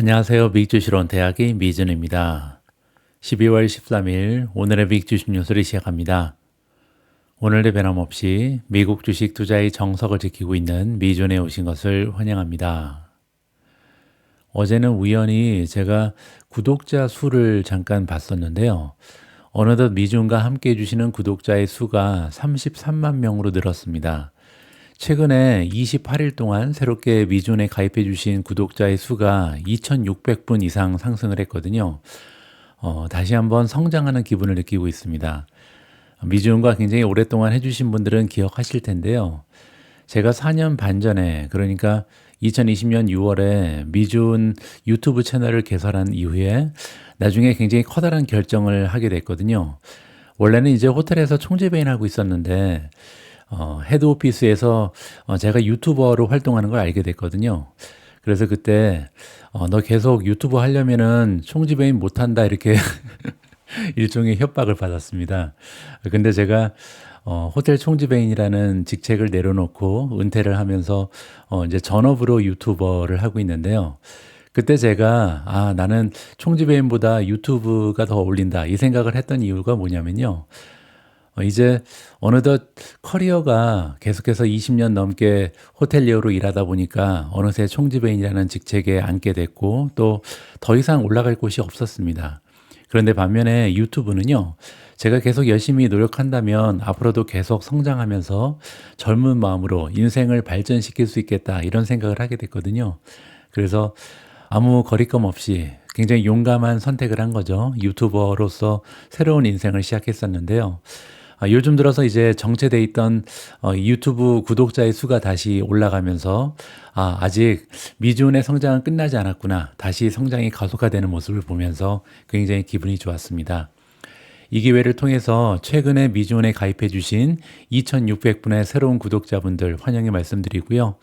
안녕하세요. 미익주식론 대학의 미준입니다. 12월 13일 오늘의 미익주식 뉴스를 시작합니다. 오늘도 변함없이 미국 주식 투자의 정석을 지키고 있는 미준에 오신 것을 환영합니다. 어제는 우연히 제가 구독자 수를 잠깐 봤었는데요. 어느덧 미준과 함께 해주시는 구독자의 수가 33만 명으로 늘었습니다. 최근에 28일 동안 새롭게 미준에 가입해 주신 구독자의 수가 2,600분 이상 상승을 했거든요. 다시 한번 성장하는 기분을 느끼고 있습니다. 미준과 굉장히 오랫동안 해주신 분들은 기억하실 텐데요. 제가 4년 반 전에, 그러니까 2020년 6월에 미준 유튜브 채널을 개설한 이후에 나중에 굉장히 커다란 결정을 하게 됐거든요. 원래는 이제 호텔에서 총지배인 하고 있었는데 헤드오피스에서 제가 유튜버로 활동하는 걸 알게 됐거든요. 그래서 그때 너 계속 유튜버 하려면은 총지배인 못한다 이렇게 일종의 협박을 받았습니다. 근데 제가 호텔 총지배인이라는 직책을 내려놓고 은퇴를 하면서 이제 전업으로 유튜버를 하고 있는데요. 그때 제가 나는 총지배인보다 유튜브가 더 어울린다 이 생각을 했던 이유가 뭐냐면요. 이제 어느덧 커리어가 계속해서 20년 넘게 호텔리어로 일하다 보니까 어느새 총지배인이라는 직책에 앉게 됐고 또 더 이상 올라갈 곳이 없었습니다. 그런데 반면에 유튜브는요, 제가 계속 열심히 노력한다면 앞으로도 계속 성장하면서 젊은 마음으로 인생을 발전시킬 수 있겠다 이런 생각을 하게 됐거든요. 그래서 아무 거리낌 없이 굉장히 용감한 선택을 한 거죠. 유튜버로서 새로운 인생을 시작했었는데요. 요즘 들어서 이제 정체돼 있던 유튜브 구독자의 수가 다시 올라가면서 아직 미준의 성장은 끝나지 않았구나. 다시 성장이 가속화되는 모습을 보면서 굉장히 기분이 좋았습니다. 이 기회를 통해서 최근에 미준에 가입해 주신 2,600분의 새로운 구독자분들 환영의 말씀드리고요.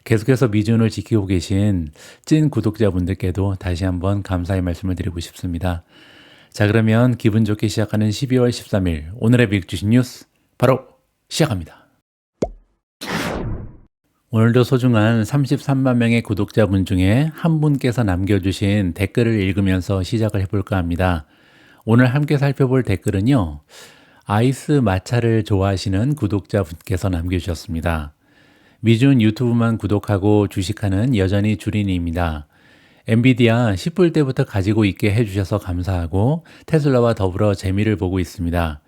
계속해서 미준을 지키고 계신 찐 구독자분들께도 다시 한번 감사의 말씀을 드리고 싶습니다. 자, 그러면 기분 좋게 시작하는 12월 13일 오늘의 미국 주식 뉴스 바로 시작합니다. 오늘도 소중한 33만 명의 구독자분 중에 한 분께서 남겨주신 댓글을 읽으면서 시작을 해볼까 합니다. 오늘 함께 살펴볼 댓글은요. 아이스 마차를 좋아하시는 구독자분께서 남겨주셨습니다. 미준 유튜브만 구독하고 주식하는 여전히 주린이입니다. 엔비디아 10불 때부터 가지고 있게 해주셔서 감사하고 테슬라와 더불어 재미를 보고 있습니다.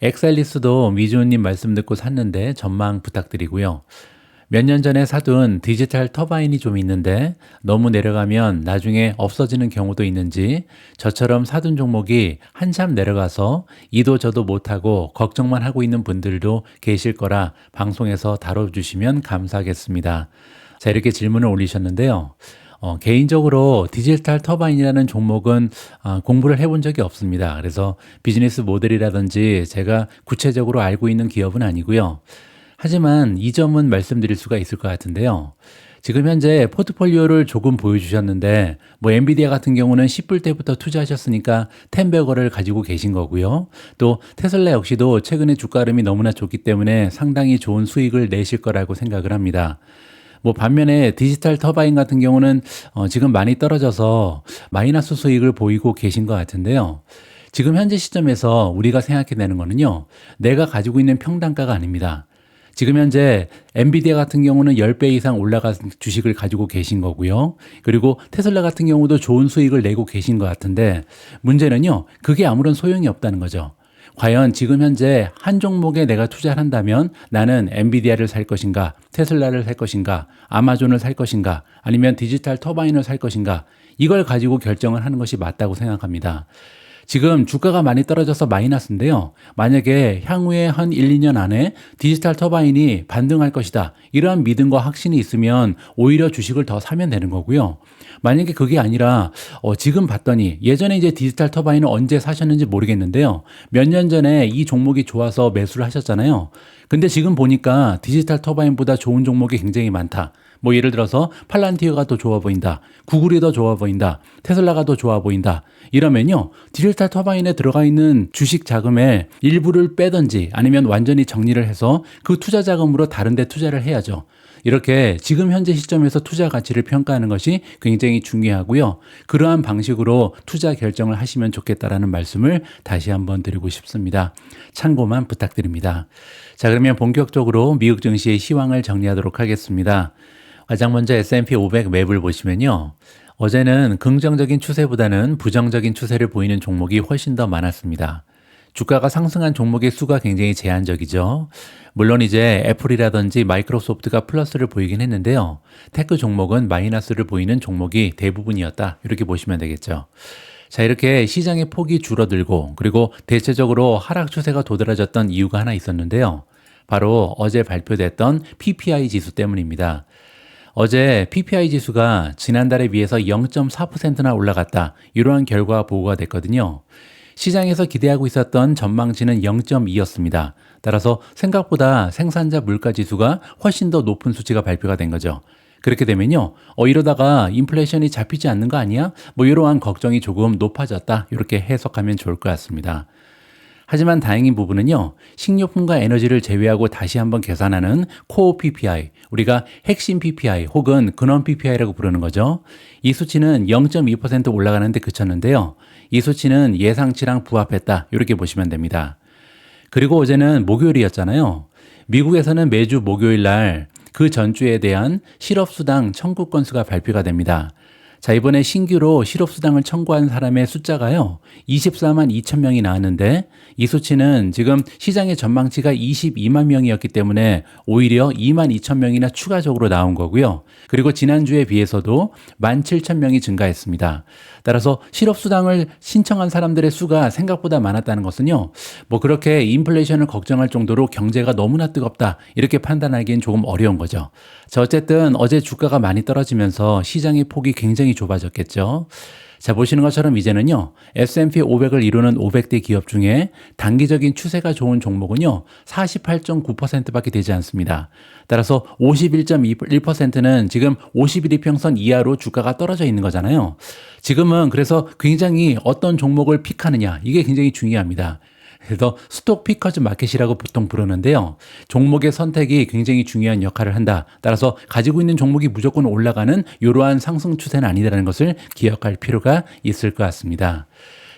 엑셀리스도 미주님 말씀 듣고 샀는데 전망 부탁드리고요. 몇 년 전에 사둔 디지털 터바인이 좀 있는데 너무 내려가면 나중에 없어지는 경우도 있는지 저처럼 사둔 종목이 한참 내려가서 이도 저도 못하고 걱정만 하고 있는 분들도 계실 거라 방송에서 다뤄주시면 감사하겠습니다. 자, 이렇게 질문을 올리셨는데요. 개인적으로 디지털 터바인이라는 종목은 공부를 해본 적이 없습니다. 그래서 비즈니스 모델이라든지 제가 구체적으로 알고 있는 기업은 아니고요. 하지만 이 점은 말씀드릴 수가 있을 것 같은데요. 지금 현재 포트폴리오를 조금 보여주셨는데 엔비디아 같은 경우는 10불 때부터 투자하셨으니까 10배거를 가지고 계신 거고요. 또 테슬라 역시도 최근에 주가 흐름이 너무나 좋기 때문에 상당히 좋은 수익을 내실 거라고 생각을 합니다. 반면에 디지털 터바인 같은 경우는 지금 많이 떨어져서 마이너스 수익을 보이고 계신 것 같은데요. 지금 현재 시점에서 우리가 생각해야 되는 거는요. 내가 가지고 있는 평단가가 아닙니다. 지금 현재 엔비디아 같은 경우는 10배 이상 올라간 주식을 가지고 계신 거고요. 그리고 테슬라 같은 경우도 좋은 수익을 내고 계신 것 같은데 문제는요. 그게 아무런 소용이 없다는 거죠. 과연 지금 현재 한 종목에 내가 투자를 한다면 나는 엔비디아를 살 것인가, 테슬라를 살 것인가, 아마존을 살 것인가, 아니면 디지털 터바인을 살 것인가, 이걸 가지고 결정을 하는 것이 맞다고 생각합니다. 지금 주가가 많이 떨어져서 마이너스인데요. 만약에 향후에 한 1, 2년 안에 디지털 터바인이 반등할 것이다. 이러한 믿음과 확신이 있으면 오히려 주식을 더 사면 되는 거고요. 만약에 그게 아니라 지금 봤더니 예전에 이제 디지털 터바인을 언제 사셨는지 모르겠는데요. 몇 년 전에 이 종목이 좋아서 매수를 하셨잖아요. 근데 지금 보니까 디지털 터바인보다 좋은 종목이 굉장히 많다. 뭐 예를 들어서 팔란티어가 더 좋아 보인다, 구글이 더 좋아 보인다, 테슬라가 더 좋아 보인다 이러면요, 디지털 터바인에 들어가 있는 주식 자금의 일부를 빼든지 아니면 완전히 정리를 해서 그 투자 자금으로 다른 데 투자를 해야죠. 이렇게 지금 현재 시점에서 투자 가치를 평가하는 것이 굉장히 중요하고요. 그러한 방식으로 투자 결정을 하시면 좋겠다라는 말씀을 다시 한번 드리고 싶습니다. 참고만 부탁드립니다. 자, 그러면 본격적으로 미국 증시의 시황을 정리하도록 하겠습니다. 가장 먼저 S&P 500 맵을 보시면요. 어제는 긍정적인 추세보다는 부정적인 추세를 보이는 종목이 훨씬 더 많았습니다. 주가가 상승한 종목의 수가 굉장히 제한적이죠. 물론 이제 애플이라든지 마이크로소프트가 플러스를 보이긴 했는데요. 테크 종목은 마이너스를 보이는 종목이 대부분이었다. 이렇게 보시면 되겠죠. 자, 이렇게 시장의 폭이 줄어들고 그리고 대체적으로 하락 추세가 도드라졌던 이유가 하나 있었는데요. 바로 어제 발표됐던 PPI 지수 때문입니다. 어제 PPI 지수가 지난달에 비해서 0.4%나 올라갔다. 이러한 결과 보고가 됐거든요. 시장에서 기대하고 있었던 전망치는 0.2였습니다. 따라서 생각보다 생산자 물가 지수가 훨씬 더 높은 수치가 발표가 된 거죠. 그렇게 되면요, 이러다가 인플레이션이 잡히지 않는 거 아니야? 뭐 이러한 걱정이 조금 높아졌다. 이렇게 해석하면 좋을 것 같습니다. 하지만 다행인 부분은요, 식료품과 에너지를 제외하고 다시 한번 계산하는 코어 PPI, 우리가 핵심 PPI 혹은 근원 PPI라고 부르는 거죠. 이 수치는 0.2% 올라가는데 그쳤는데요. 이 수치는 예상치랑 부합했다. 이렇게 보시면 됩니다. 그리고 어제는 목요일이었잖아요. 미국에서는 매주 목요일 날 그 전주에 대한 실업수당 청구 건수가 발표가 됩니다. 자, 이번에 신규로 실업수당을 청구한 사람의 숫자가요, 24만 2천 명이 나왔는데 이 수치는 지금 시장의 전망치가 22만 명이었기 때문에 오히려 2만 2천 명이나 추가적으로 나온 거고요. 그리고 지난주에 비해서도 1만 7천 명이 증가했습니다. 따라서 실업수당을 신청한 사람들의 수가 생각보다 많았다는 것은요, 뭐 그렇게 인플레이션을 걱정할 정도로 경제가 너무나 뜨겁다 이렇게 판단하기엔 조금 어려운 거죠. 자, 어쨌든 어제 주가가 많이 떨어지면서 시장의 폭이 굉장히 좁아졌겠죠. 자, 보시는 것처럼 이제는요, S&P 500을 이루는 500대 기업 중에 단기적인 추세가 좋은 종목은요, 48.9%밖에 되지 않습니다. 따라서 51.1%는 지금 51일 평선 이하로 주가가 떨어져 있는 거잖아요. 지금은 그래서 굉장히 어떤 종목을 픽하느냐, 이게 굉장히 중요합니다. 그래서 스톡 피커즈 마켓이라고 보통 부르는데요. 종목의 선택이 굉장히 중요한 역할을 한다. 따라서 가지고 있는 종목이 무조건 올라가는 이러한 상승 추세는 아니라는 것을 기억할 필요가 있을 것 같습니다.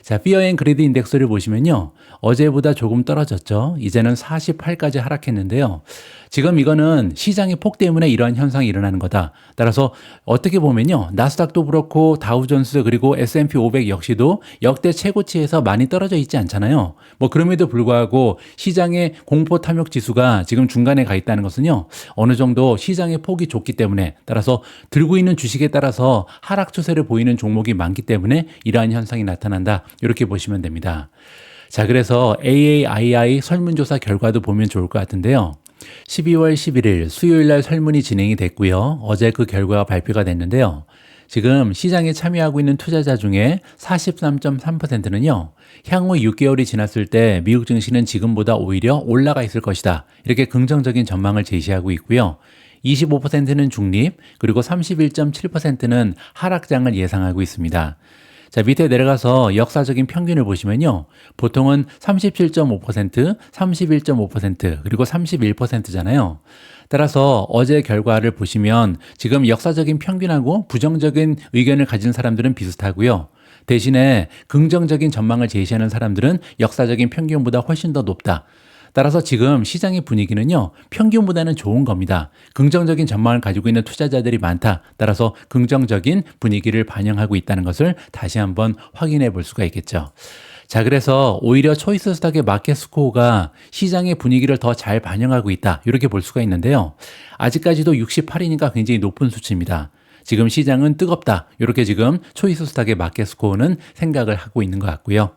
자, 피어 앤 그리드 인덱스를 보시면요, 어제보다 조금 떨어졌죠. 이제는 48까지 하락했는데요. 지금 이거는 시장의 폭 때문에 이러한 현상이 일어나는 거다. 따라서 어떻게 보면요, 나스닥도 그렇고 다우존스 그리고 S&P 500 역시도 역대 최고치에서 많이 떨어져 있지 않잖아요. 뭐 그럼에도 불구하고 시장의 공포 탐욕 지수가 지금 중간에 가 있다는 것은요, 어느 정도 시장의 폭이 좁기 때문에, 따라서 들고 있는 주식에 따라서 하락 추세를 보이는 종목이 많기 때문에 이러한 현상이 나타난다. 이렇게 보시면 됩니다. 자, 그래서 AAII 설문조사 결과도 보면 좋을 것 같은데요. 12월 11일 수요일 날 설문이 진행이 됐고요. 어제 그 결과가 발표가 됐는데요. 지금 시장에 참여하고 있는 투자자 중에 43.3%는요. 향후 6개월이 지났을 때 미국 증시는 지금보다 오히려 올라가 있을 것이다. 이렇게 긍정적인 전망을 제시하고 있고요. 25%는 중립, 그리고 31.7%는 하락장을 예상하고 있습니다. 자, 밑에 내려가서 역사적인 평균을 보시면요. 보통은 37.5%, 31.5%, 그리고 31%잖아요. 따라서 어제 결과를 보시면 지금 역사적인 평균하고 부정적인 의견을 가진 사람들은 비슷하고요. 대신에 긍정적인 전망을 제시하는 사람들은 역사적인 평균보다 훨씬 더 높다. 따라서 지금 시장의 분위기는요, 평균보다는 좋은 겁니다. 긍정적인 전망을 가지고 있는 투자자들이 많다. 따라서 긍정적인 분위기를 반영하고 있다는 것을 다시 한번 확인해 볼 수가 있겠죠. 자, 그래서 오히려 초이스 스탁의 마켓 스코어가 시장의 분위기를 더 잘 반영하고 있다. 이렇게 볼 수가 있는데요. 아직까지도 68이니까 굉장히 높은 수치입니다. 지금 시장은 뜨겁다. 이렇게 지금 초이스 스탁의 마켓 스코어는 생각을 하고 있는 것 같고요.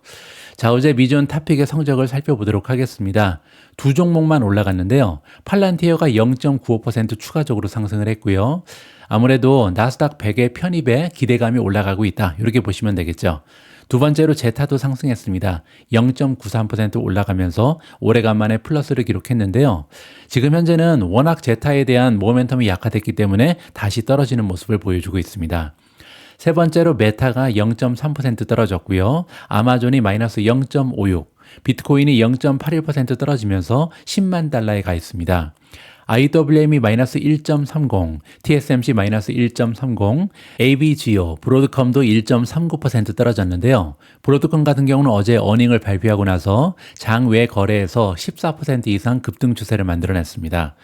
자, 어제 미존 탑픽의 성적을 살펴보도록 하겠습니다. 두 종목만 올라갔는데요. 팔란티어가 0.95% 추가적으로 상승을 했고요. 아무래도 나스닥 100의 편입에 기대감이 올라가고 있다. 이렇게 보시면 되겠죠. 두 번째로 제타도 상승했습니다. 0.93% 올라가면서 오래간만에 플러스를 기록했는데요. 지금 현재는 워낙 제타에 대한 모멘텀이 약화됐기 때문에 다시 떨어지는 모습을 보여주고 있습니다. 세 번째로 메타가 0.3% 떨어졌고요. 아마존이 마이너스 0.56, 비트코인이 0.81% 떨어지면서 10만 달러에 가 있습니다. IWM이 마이너스 1.30, TSMC 마이너스 1.30, ABGO, 브로드컴도 1.39% 떨어졌는데요. 브로드컴 같은 경우는 어제 어닝을 발표하고 나서 장외 거래에서 14% 이상 급등 추세를 만들어냈습니다.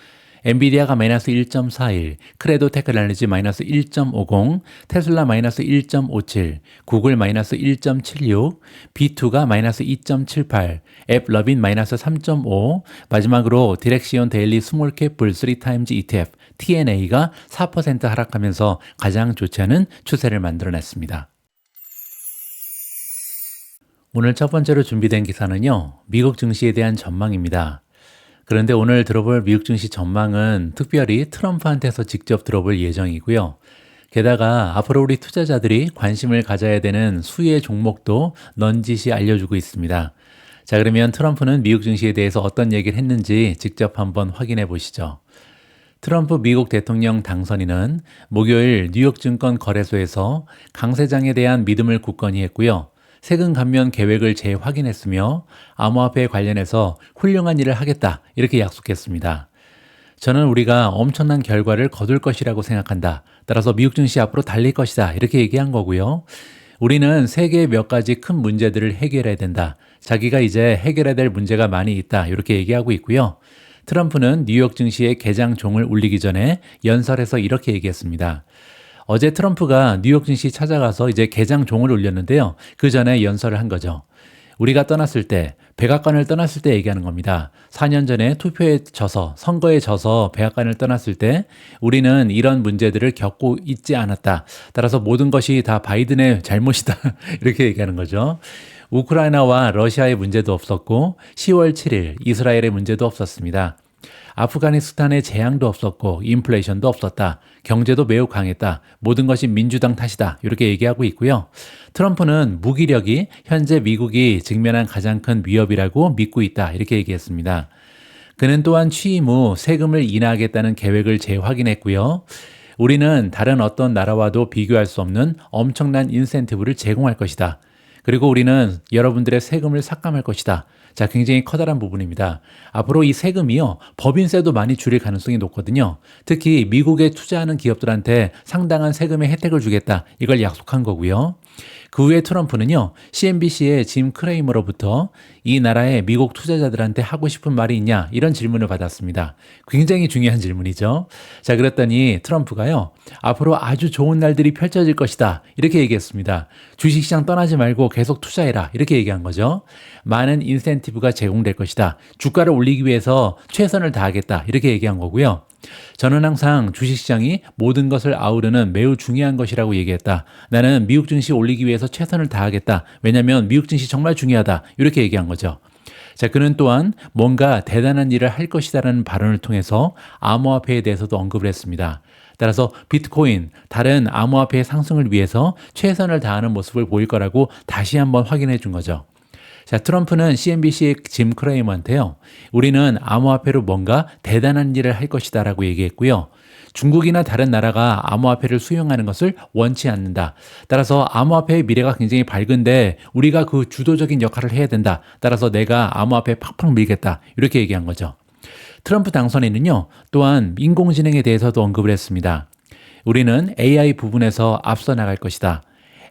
엔비디아가 마이너스 1.41, 크레도 테크놀로지 마이너스 1.50, 테슬라 마이너스 1.57, 구글 마이너스 1.76, B2가 마이너스 2.78, 앱러빈 마이너스 3.5, 마지막으로 디렉시온 데일리 스몰캡 불 3타임즈 ETF, TNA가 4% 하락하면서 가장 좋지 않은 추세를 만들어냈습니다. 오늘 첫 번째로 준비된 기사는요, 미국 증시에 대한 전망입니다. 그런데 오늘 들어볼 미국 증시 전망은 특별히 트럼프한테서 직접 들어볼 예정이고요. 게다가 앞으로 우리 투자자들이 관심을 가져야 되는 수의 종목도 넌지시 알려주고 있습니다. 자, 그러면 트럼프는 미국 증시에 대해서 어떤 얘기를 했는지 직접 한번 확인해 보시죠. 트럼프 미국 대통령 당선인은 목요일 뉴욕 증권 거래소에서 강세장에 대한 믿음을 굳건히 했고요. 세금 감면 계획을 재확인했으며 암호화폐에 관련해서 훌륭한 일을 하겠다 이렇게 약속했습니다. 저는 우리가 엄청난 결과를 거둘 것이라고 생각한다. 따라서 미국 증시 앞으로 달릴 것이다 이렇게 얘기한 거고요. 우리는 세계의 몇 가지 큰 문제들을 해결해야 된다. 자기가 이제 해결해야 될 문제가 많이 있다 이렇게 얘기하고 있고요. 트럼프는 뉴욕 증시의 개장 종을 울리기 전에 연설에서 이렇게 얘기했습니다. 어제 트럼프가 뉴욕 증시 찾아가서 이제 개장 종을 울렸는데요. 그 전에 연설을 한 거죠. 우리가 떠났을 때, 백악관을 떠났을 때 얘기하는 겁니다. 4년 전에 투표에 져서, 선거에 져서 백악관을 떠났을 때 우리는 이런 문제들을 겪고 있지 않았다. 따라서 모든 것이 다 바이든의 잘못이다. 이렇게 얘기하는 거죠. 우크라이나와 러시아의 문제도 없었고 10월 7일 이스라엘의 문제도 없었습니다. 아프가니스탄의 재앙도 없었고 인플레이션도 없었다. 경제도 매우 강했다. 모든 것이 민주당 탓이다. 이렇게 얘기하고 있고요. 트럼프는 무기력이 현재 미국이 직면한 가장 큰 위협이라고 믿고 있다. 이렇게 얘기했습니다. 그는 또한 취임 후 세금을 인하하겠다는 계획을 재확인했고요. 우리는 다른 어떤 나라와도 비교할 수 없는 엄청난 인센티브를 제공할 것이다. 그리고 우리는 여러분들의 세금을 삭감할 것이다. 자, 굉장히 커다란 부분입니다. 앞으로 이 세금이요, 법인세도 많이 줄일 가능성이 높거든요. 특히 미국에 투자하는 기업들한테 상당한 세금의 혜택을 주겠다. 이걸 약속한 거고요. 그 후에 트럼프는요, CNBC의 짐 크레이머로부터 이 나라의 미국 투자자들한테 하고 싶은 말이 있냐? 이런 질문을 받았습니다. 굉장히 중요한 질문이죠. 자, 그랬더니 트럼프가요, 앞으로 아주 좋은 날들이 펼쳐질 것이다. 이렇게 얘기했습니다. 주식시장 떠나지 말고 계속 투자해라. 이렇게 얘기한 거죠. 많은 인센티브가 제공될 것이다. 주가를 올리기 위해서 최선을 다하겠다. 이렇게 얘기한 거고요. 저는 항상 주식시장이 모든 것을 아우르는 매우 중요한 것이라고 얘기했다. 나는 미국 증시 올리기 위해서 최선을 다하겠다. 왜냐하면 미국 증시 정말 중요하다. 이렇게 얘기한 거죠. 자, 그는 또한 뭔가 대단한 일을 할 것이다라는 발언을 통해서 암호화폐에 대해서도 언급을 했습니다. 따라서 비트코인, 다른 암호화폐의 상승을 위해서 최선을 다하는 모습을 보일 거라고 다시 한번 확인해 준 거죠. 자, 트럼프는 CNBC의 짐 크레이머한테요, 우리는 암호화폐로 뭔가 대단한 일을 할 것이다 라고 얘기했고요. 중국이나 다른 나라가 암호화폐를 수용하는 것을 원치 않는다. 따라서 암호화폐의 미래가 굉장히 밝은데 우리가 그 주도적인 역할을 해야 된다. 따라서 내가 암호화폐에 팍팍 밀겠다. 이렇게 얘기한 거죠. 트럼프 당선인은요, 또한 인공지능에 대해서도 언급을 했습니다. 우리는 AI 부분에서 앞서 나갈 것이다.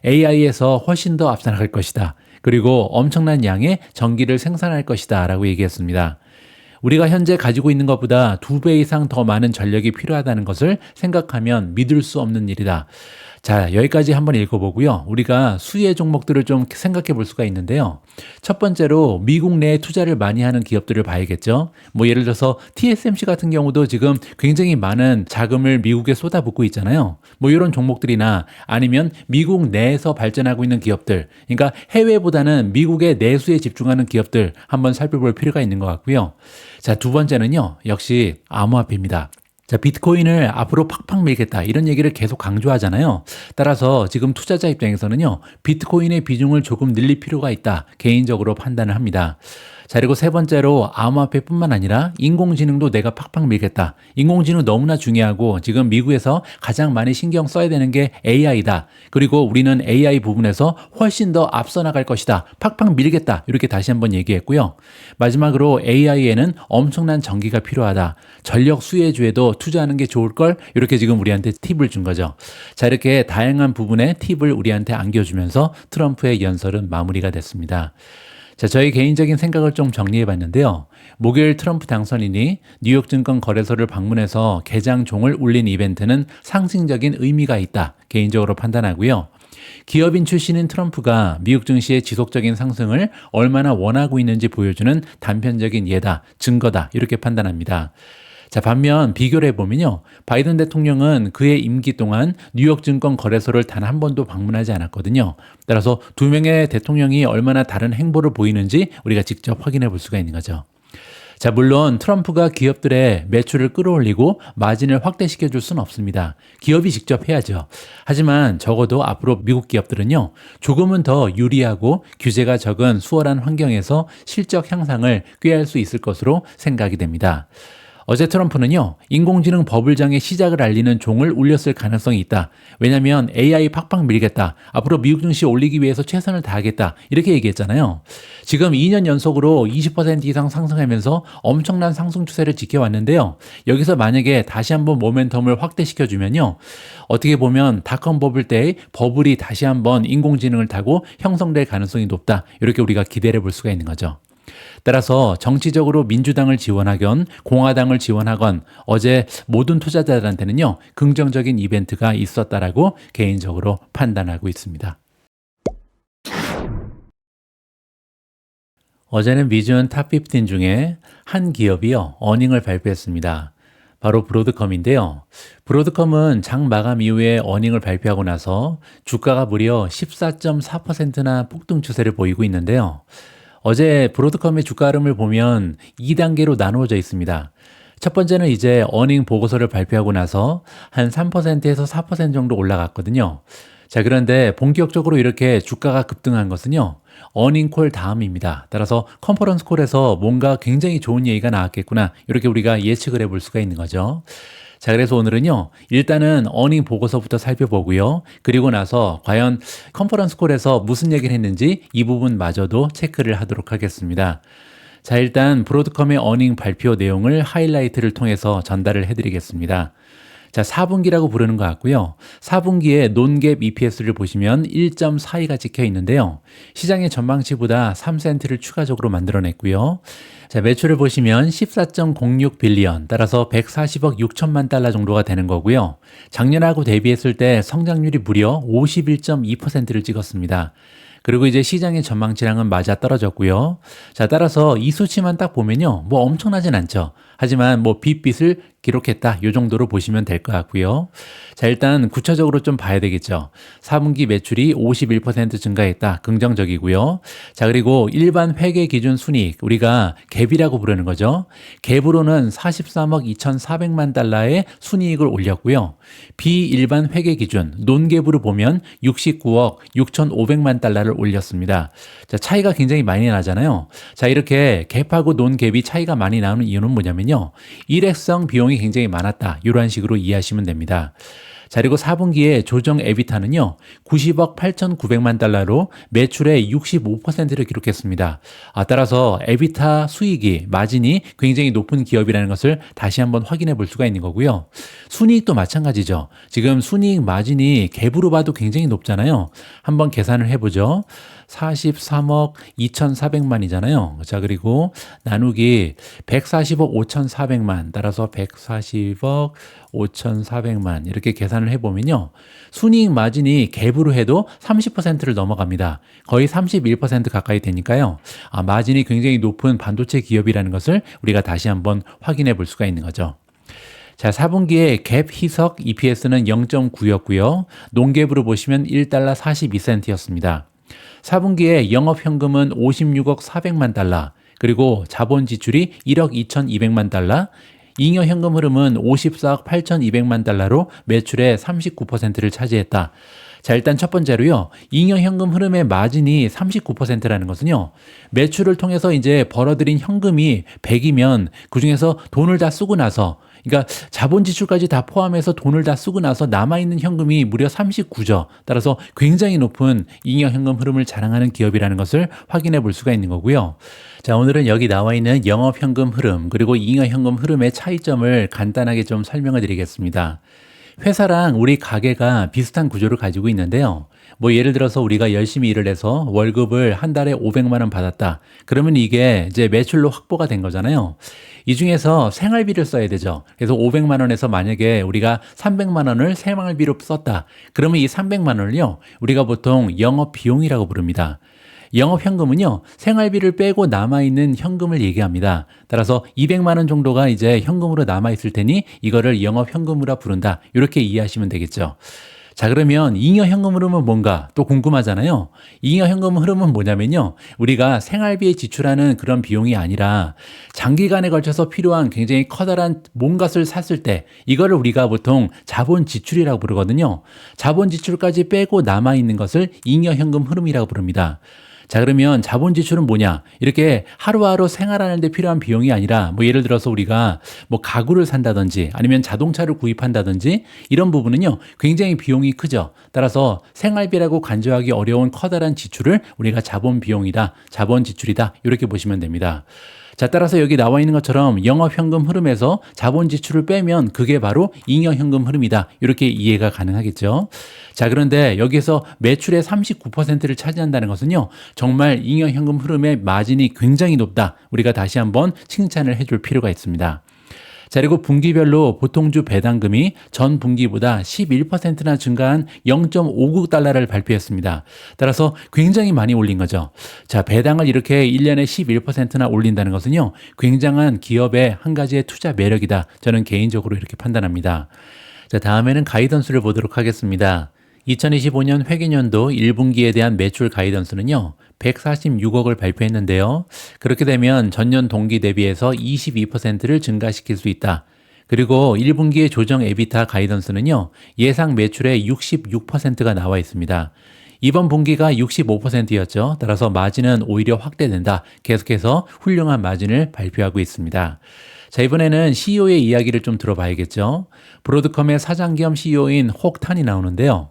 AI에서 훨씬 더 앞서 나갈 것이다. 그리고 엄청난 양의 전기를 생산할 것이다 라고 얘기했습니다. 우리가 현재 가지고 있는 것보다 2배 이상 더 많은 전력이 필요하다는 것을 생각하면 믿을 수 없는 일이다. 자, 여기까지 한번 읽어보고요. 우리가 수혜 종목들을 좀 생각해 볼 수가 있는데요. 첫 번째로 미국 내에 투자를 많이 하는 기업들을 봐야겠죠. 뭐 예를 들어서 TSMC 같은 경우도 지금 굉장히 많은 자금을 미국에 쏟아붓고 있잖아요. 뭐 이런 종목들이나 아니면 미국 내에서 발전하고 있는 기업들, 그러니까 해외보다는 미국의 내수에 집중하는 기업들 한번 살펴볼 필요가 있는 것 같고요. 자, 두 번째는요, 역시 암호화폐입니다. 자, 비트코인을 앞으로 팍팍 밀겠다 이런 얘기를 계속 강조하잖아요. 따라서 지금 투자자 입장에서는요, 비트코인의 비중을 조금 늘릴 필요가 있다 개인적으로 판단을 합니다. 자, 그리고 세 번째로 암호화폐뿐만 아니라 인공지능도 내가 팍팍 밀겠다. 인공지능 너무나 중요하고 지금 미국에서 가장 많이 신경 써야 되는 게 AI다. 그리고 우리는 AI 부분에서 훨씬 더 앞서 나갈 것이다. 팍팍 밀겠다. 이렇게 다시 한번 얘기했고요. 마지막으로 AI에는 엄청난 전기가 필요하다. 전력 수혜주에도 투자하는 게 좋을 걸. 이렇게 지금 우리한테 팁을 준 거죠. 자, 이렇게 다양한 부분의 팁을 우리한테 안겨주면서 트럼프의 연설은 마무리가 됐습니다. 자, 저희 개인적인 생각을 좀 정리해 봤는데요. 목요일 트럼프 당선인이 뉴욕 증권 거래소를 방문해서 개장종을 울린 이벤트는 상징적인 의미가 있다. 개인적으로 판단하고요. 기업인 출신인 트럼프가 미국 증시의 지속적인 상승을 얼마나 원하고 있는지 보여주는 단편적인 예다, 증거다. 이렇게 판단합니다. 자, 반면 비교를 해보면요. 바이든 대통령은 그의 임기 동안 뉴욕 증권 거래소를 단 한 번도 방문하지 않았거든요. 따라서 두 명의 대통령이 얼마나 다른 행보를 보이는지 우리가 직접 확인해 볼 수가 있는 거죠. 자, 물론 트럼프가 기업들의 매출을 끌어올리고 마진을 확대시켜 줄 수는 없습니다. 기업이 직접 해야죠. 하지만 적어도 앞으로 미국 기업들은요, 조금은 더 유리하고 규제가 적은 수월한 환경에서 실적 향상을 꾀할 수 있을 것으로 생각이 됩니다. 어제 트럼프는요, 인공지능 버블장의 시작을 알리는 종을 울렸을 가능성이 있다. 왜냐하면 AI 팍팍 밀겠다. 앞으로 미국 증시 올리기 위해서 최선을 다하겠다. 이렇게 얘기했잖아요. 지금 2년 연속으로 20% 이상 상승하면서 엄청난 상승 추세를 지켜왔는데요. 여기서 만약에 다시 한번 모멘텀을 확대시켜주면요, 어떻게 보면 닷컴 버블 때의 버블이 다시 한번 인공지능을 타고 형성될 가능성이 높다. 이렇게 우리가 기대를 해볼 수가 있는 거죠. 따라서 정치적으로 민주당을 지원하건 공화당을 지원하건 어제 모든 투자자들한테는요, 긍정적인 이벤트가 있었다라고 개인적으로 판단하고 있습니다. 어제는 미준 탑15 중에 한 기업이요, 어닝을 발표했습니다. 바로 브로드컴인데요. 브로드컴은 장 마감 이후에 어닝을 발표하고 나서 주가가 무려 14.4%나 폭등 추세를 보이고 있는데요. 어제 브로드컴의 주가 흐름을 보면 2단계로 나누어져 있습니다. 첫 번째는 이제 어닝 보고서를 발표하고 나서 한 3%에서 4% 정도 올라갔거든요. 자, 그런데 본격적으로 이렇게 주가가 급등한 것은요, 어닝 콜 다음입니다. 따라서 컨퍼런스 콜에서 뭔가 굉장히 좋은 얘기가 나왔겠구나. 이렇게 우리가 예측을 해볼 수가 있는 거죠. 자, 그래서 오늘은요, 일단은 어닝 보고서부터 살펴보고요. 그리고 나서 과연 컨퍼런스 콜에서 무슨 얘기를 했는지 이 부분마저도 체크를 하도록 하겠습니다. 자, 일단 브로드컴의 어닝 발표 내용을 하이라이트를 통해서 전달을 해드리겠습니다. 자, 4분기라고 부르는 것 같고요. 4분기에 논갭 EPS를 보시면 1.42가 찍혀 있는데요. 시장의 전망치보다 3센트를 추가적으로 만들어냈고요. 자, 매출을 보시면 14.06 빌리언, 따라서 140억 6천만 달러 정도가 되는 거고요. 작년하고 대비했을 때 성장률이 무려 51.2%를 찍었습니다. 그리고 이제 시장의 전망치랑은 맞아 떨어졌고요. 자, 따라서 이 수치만 딱 보면요, 뭐 엄청나진 않죠. 하지만 뭐 빚을 기록했다. 이 정도로 보시면 될 것 같고요. 자, 일단 구체적으로 좀 봐야 되겠죠. 4분기 매출이 51% 증가했다. 긍정적이고요. 자, 그리고 일반 회계 기준 순이익, 우리가 갭이라고 부르는 거죠. 갭으로는 43억 2,400만 달러의 순이익을 올렸고요. 비일반 회계 기준, 논갭으로 보면 69억 6,500만 달러를 올렸습니다. 자, 차이가 굉장히 많이 나잖아요. 자, 이렇게 갭하고 논갭이 차이가 많이 나는 이유는 뭐냐면요, 일회성 비용이 굉장히 많았다. 이런 식으로 이해하시면 됩니다. 자, 그리고 4분기에 조정 에비타는요, 90억 8,900만 달러로 매출의 65%를 기록했습니다. 따라서 에비타 수익이, 마진이 굉장히 높은 기업이라는 것을 다시 한번 확인해 볼 수가 있는 거고요. 순이익도 마찬가지죠. 지금 순이익 마진이 갭으로 봐도 굉장히 높잖아요. 한번 계산을 해보죠. 43억 2,400만이잖아요. 자, 그리고 나누기 140억 5,400만, 따라서 140억 5,400만 이렇게 계산을 해보면요, 순이익 마진이 갭으로 해도 30%를 넘어갑니다. 거의 31% 가까이 되니까요, 마진이 굉장히 높은 반도체 기업이라는 것을 우리가 다시 한번 확인해 볼 수가 있는 거죠. 자, 4분기에 갭 희석 EPS는 0.9였고요. 논갭으로 보시면 1달러 42센트였습니다. 4분기에 영업현금은 56억 400만 달러, 그리고 자본 지출이 1억 2,200만 달러, 잉여 현금 흐름은 54억 8,200만 달러로 매출의 39%를 차지했다. 자, 일단 첫 번째로요. 잉여 현금 흐름의 마진이 39%라는 것은요. 매출을 통해서 이제 벌어들인 현금이 100이면 그중에서 돈을 다 쓰고 나서, 그러니까 자본 지출까지 다 포함해서 돈을 다 쓰고 나서 남아있는 현금이 무려 39죠. 따라서 굉장히 높은 잉여 현금 흐름을 자랑하는 기업이라는 것을 확인해 볼 수가 있는 거고요. 자, 오늘은 여기 나와 있는 영업 현금 흐름 그리고 잉여 현금 흐름의 차이점을 간단하게 좀 설명을 드리겠습니다. 회사랑 우리 가게가 비슷한 구조를 가지고 있는데요. 뭐 예를 들어서 우리가 열심히 일을 해서 월급을 한 달에 500만 원 받았다. 그러면 이게 이제 매출로 확보가 된 거잖아요. 이 중에서 생활비를 써야 되죠. 그래서 500만 원에서 만약에 우리가 300만 원을 생활비로 썼다. 그러면 이 300만 원을요. 우리가 보통 영업 비용이라고 부릅니다. 영업현금은요, 생활비를 빼고 남아있는 현금을 얘기합니다. 따라서 200만 원 정도가 이제 현금으로 남아있을 테니 이거를 영업현금으로 부른다. 이렇게 이해하시면 되겠죠. 자, 그러면 잉여 현금 흐름은 뭔가 또 궁금하잖아요. 잉여 현금 흐름은 뭐냐면요. 우리가 생활비에 지출하는 그런 비용이 아니라 장기간에 걸쳐서 필요한 굉장히 커다란 뭔가를 샀을 때 이거를 우리가 보통 자본 지출이라고 부르거든요. 자본 지출까지 빼고 남아있는 것을 잉여 현금 흐름이라고 부릅니다. 자, 그러면 자본 지출은 뭐냐? 이렇게 하루하루 생활하는 데 필요한 비용이 아니라 뭐 예를 들어서 우리가 뭐 가구를 산다든지 아니면 자동차를 구입한다든지 이런 부분은요. 굉장히 비용이 크죠. 따라서 생활비라고 간주하기 어려운 커다란 지출을 우리가 자본 비용이다, 자본 지출이다 이렇게 보시면 됩니다. 자, 따라서 여기 나와 있는 것처럼 영업현금 흐름에서 자본 지출을 빼면 그게 바로 잉여현금 흐름이다. 이렇게 이해가 가능하겠죠. 자, 그런데 여기에서 매출의 39%를 차지한다는 것은요. 정말 잉여현금 흐름의 마진이 굉장히 높다. 우리가 다시 한번 칭찬을 해줄 필요가 있습니다. 자, 그리고 분기별로 보통주 배당금이 전 분기보다 11%나 증가한 0.59 달러를 발표했습니다. 따라서 굉장히 많이 올린 거죠. 자, 배당을 이렇게 1년에 11%나 올린다는 것은요, 굉장한 기업의 한 가지의 투자 매력이다. 저는 개인적으로 이렇게 판단합니다. 자, 다음에는 가이던스를 보도록 하겠습니다. 2025년 회계년도 1분기에 대한 매출 가이던스는요. 146억을 발표했는데요. 그렇게 되면 전년 동기 대비해서 22%를 증가시킬 수 있다. 그리고 1분기의 조정 에비타 가이던스는요. 예상 매출의 66%가 나와 있습니다. 이번 분기가 65%였죠. 따라서 마진은 오히려 확대된다. 계속해서 훌륭한 마진을 발표하고 있습니다. 자, 이번에는 CEO의 이야기를 좀 들어봐야겠죠. 브로드컴의 사장 겸 CEO인 혹탄이 나오는데요.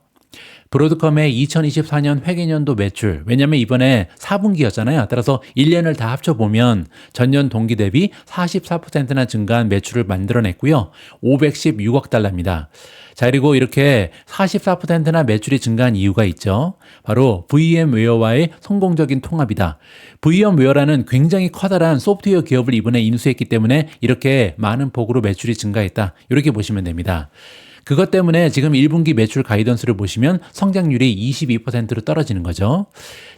브로드컴의 2024년 회계년도 매출, 왜냐하면 이번에 4분기였잖아요. 따라서 1년을 다 합쳐보면 전년 동기 대비 44%나 증가한 매출을 만들어냈고요. 516억 달러입니다. 자, 그리고 이렇게 44%나 매출이 증가한 이유가 있죠. 바로 VM웨어와의 성공적인 통합이다. VM웨어라는 굉장히 커다란 소프트웨어 기업을 이번에 인수했기 때문에 이렇게 많은 폭으로 매출이 증가했다. 이렇게 보시면 됩니다. 그것 때문에 지금 1분기 매출 가이던스를 보시면 성장률이 22%로 떨어지는 거죠.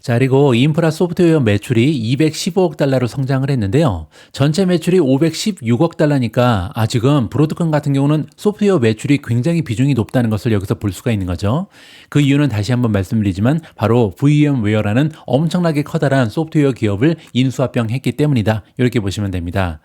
자, 그리고 인프라 소프트웨어 매출이 215억 달러로 성장을 했는데요. 전체 매출이 516억 달러니까 지금 브로드컴 같은 경우는 소프트웨어 매출이 굉장히 비중이 높다는 것을 여기서 볼 수가 있는 거죠. 그 이유는 다시 한번 말씀드리지만 바로 VM웨어라는 엄청나게 커다란 소프트웨어 기업을 인수합병했기 때문이다. 이렇게 보시면 됩니다.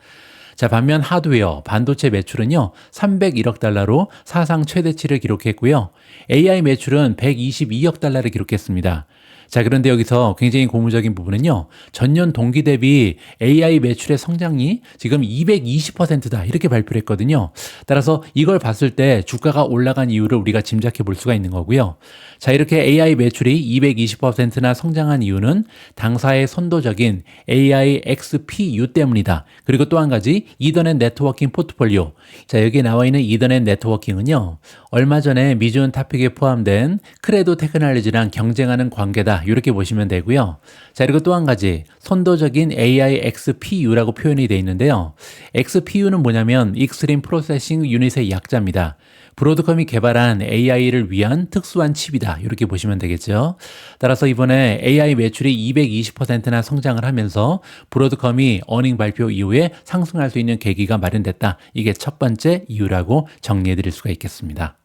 자, 반면 하드웨어, 반도체 매출은요, 301억 달러로 사상 최대치를 기록했고요. AI 매출은 122억 달러를 기록했습니다. 자, 그런데 여기서 굉장히 고무적인 부분은요, 전년 동기 대비 AI 매출의 성장이 지금 220%다. 이렇게 발표를 했거든요. 따라서 이걸 봤을 때 주가가 올라간 이유를 우리가 짐작해 볼 수가 있는 거고요. 자, 이렇게 AI 매출이 220%나 성장한 이유는 당사의 선도적인 AI XPU 때문이다. 그리고 또 한 가지, 이더넷 네트워킹 포트폴리오. 자, 여기 나와 있는 이더넷 네트워킹은요, 얼마 전에 미주온 탑픽에 포함된 크레도 테크놀로지랑 경쟁하는 관계다. 이렇게 보시면 되고요. 자, 그리고 또 한 가지, 선도적인 AI XPU라고 표현이 되어 있는데요. XPU는 뭐냐면 익스트림 프로세싱 유닛의 약자입니다. 브로드컴이 개발한 AI를 위한 특수한 칩이다. 이렇게 보시면 되겠죠. 따라서 이번에 AI 매출이 220%나 성장을 하면서 브로드컴이 어닝 발표 이후에 상승할 수 있는 계기가 마련됐다. 이게 첫 번째 이유라고 정리해 드릴 수가 있겠습니다.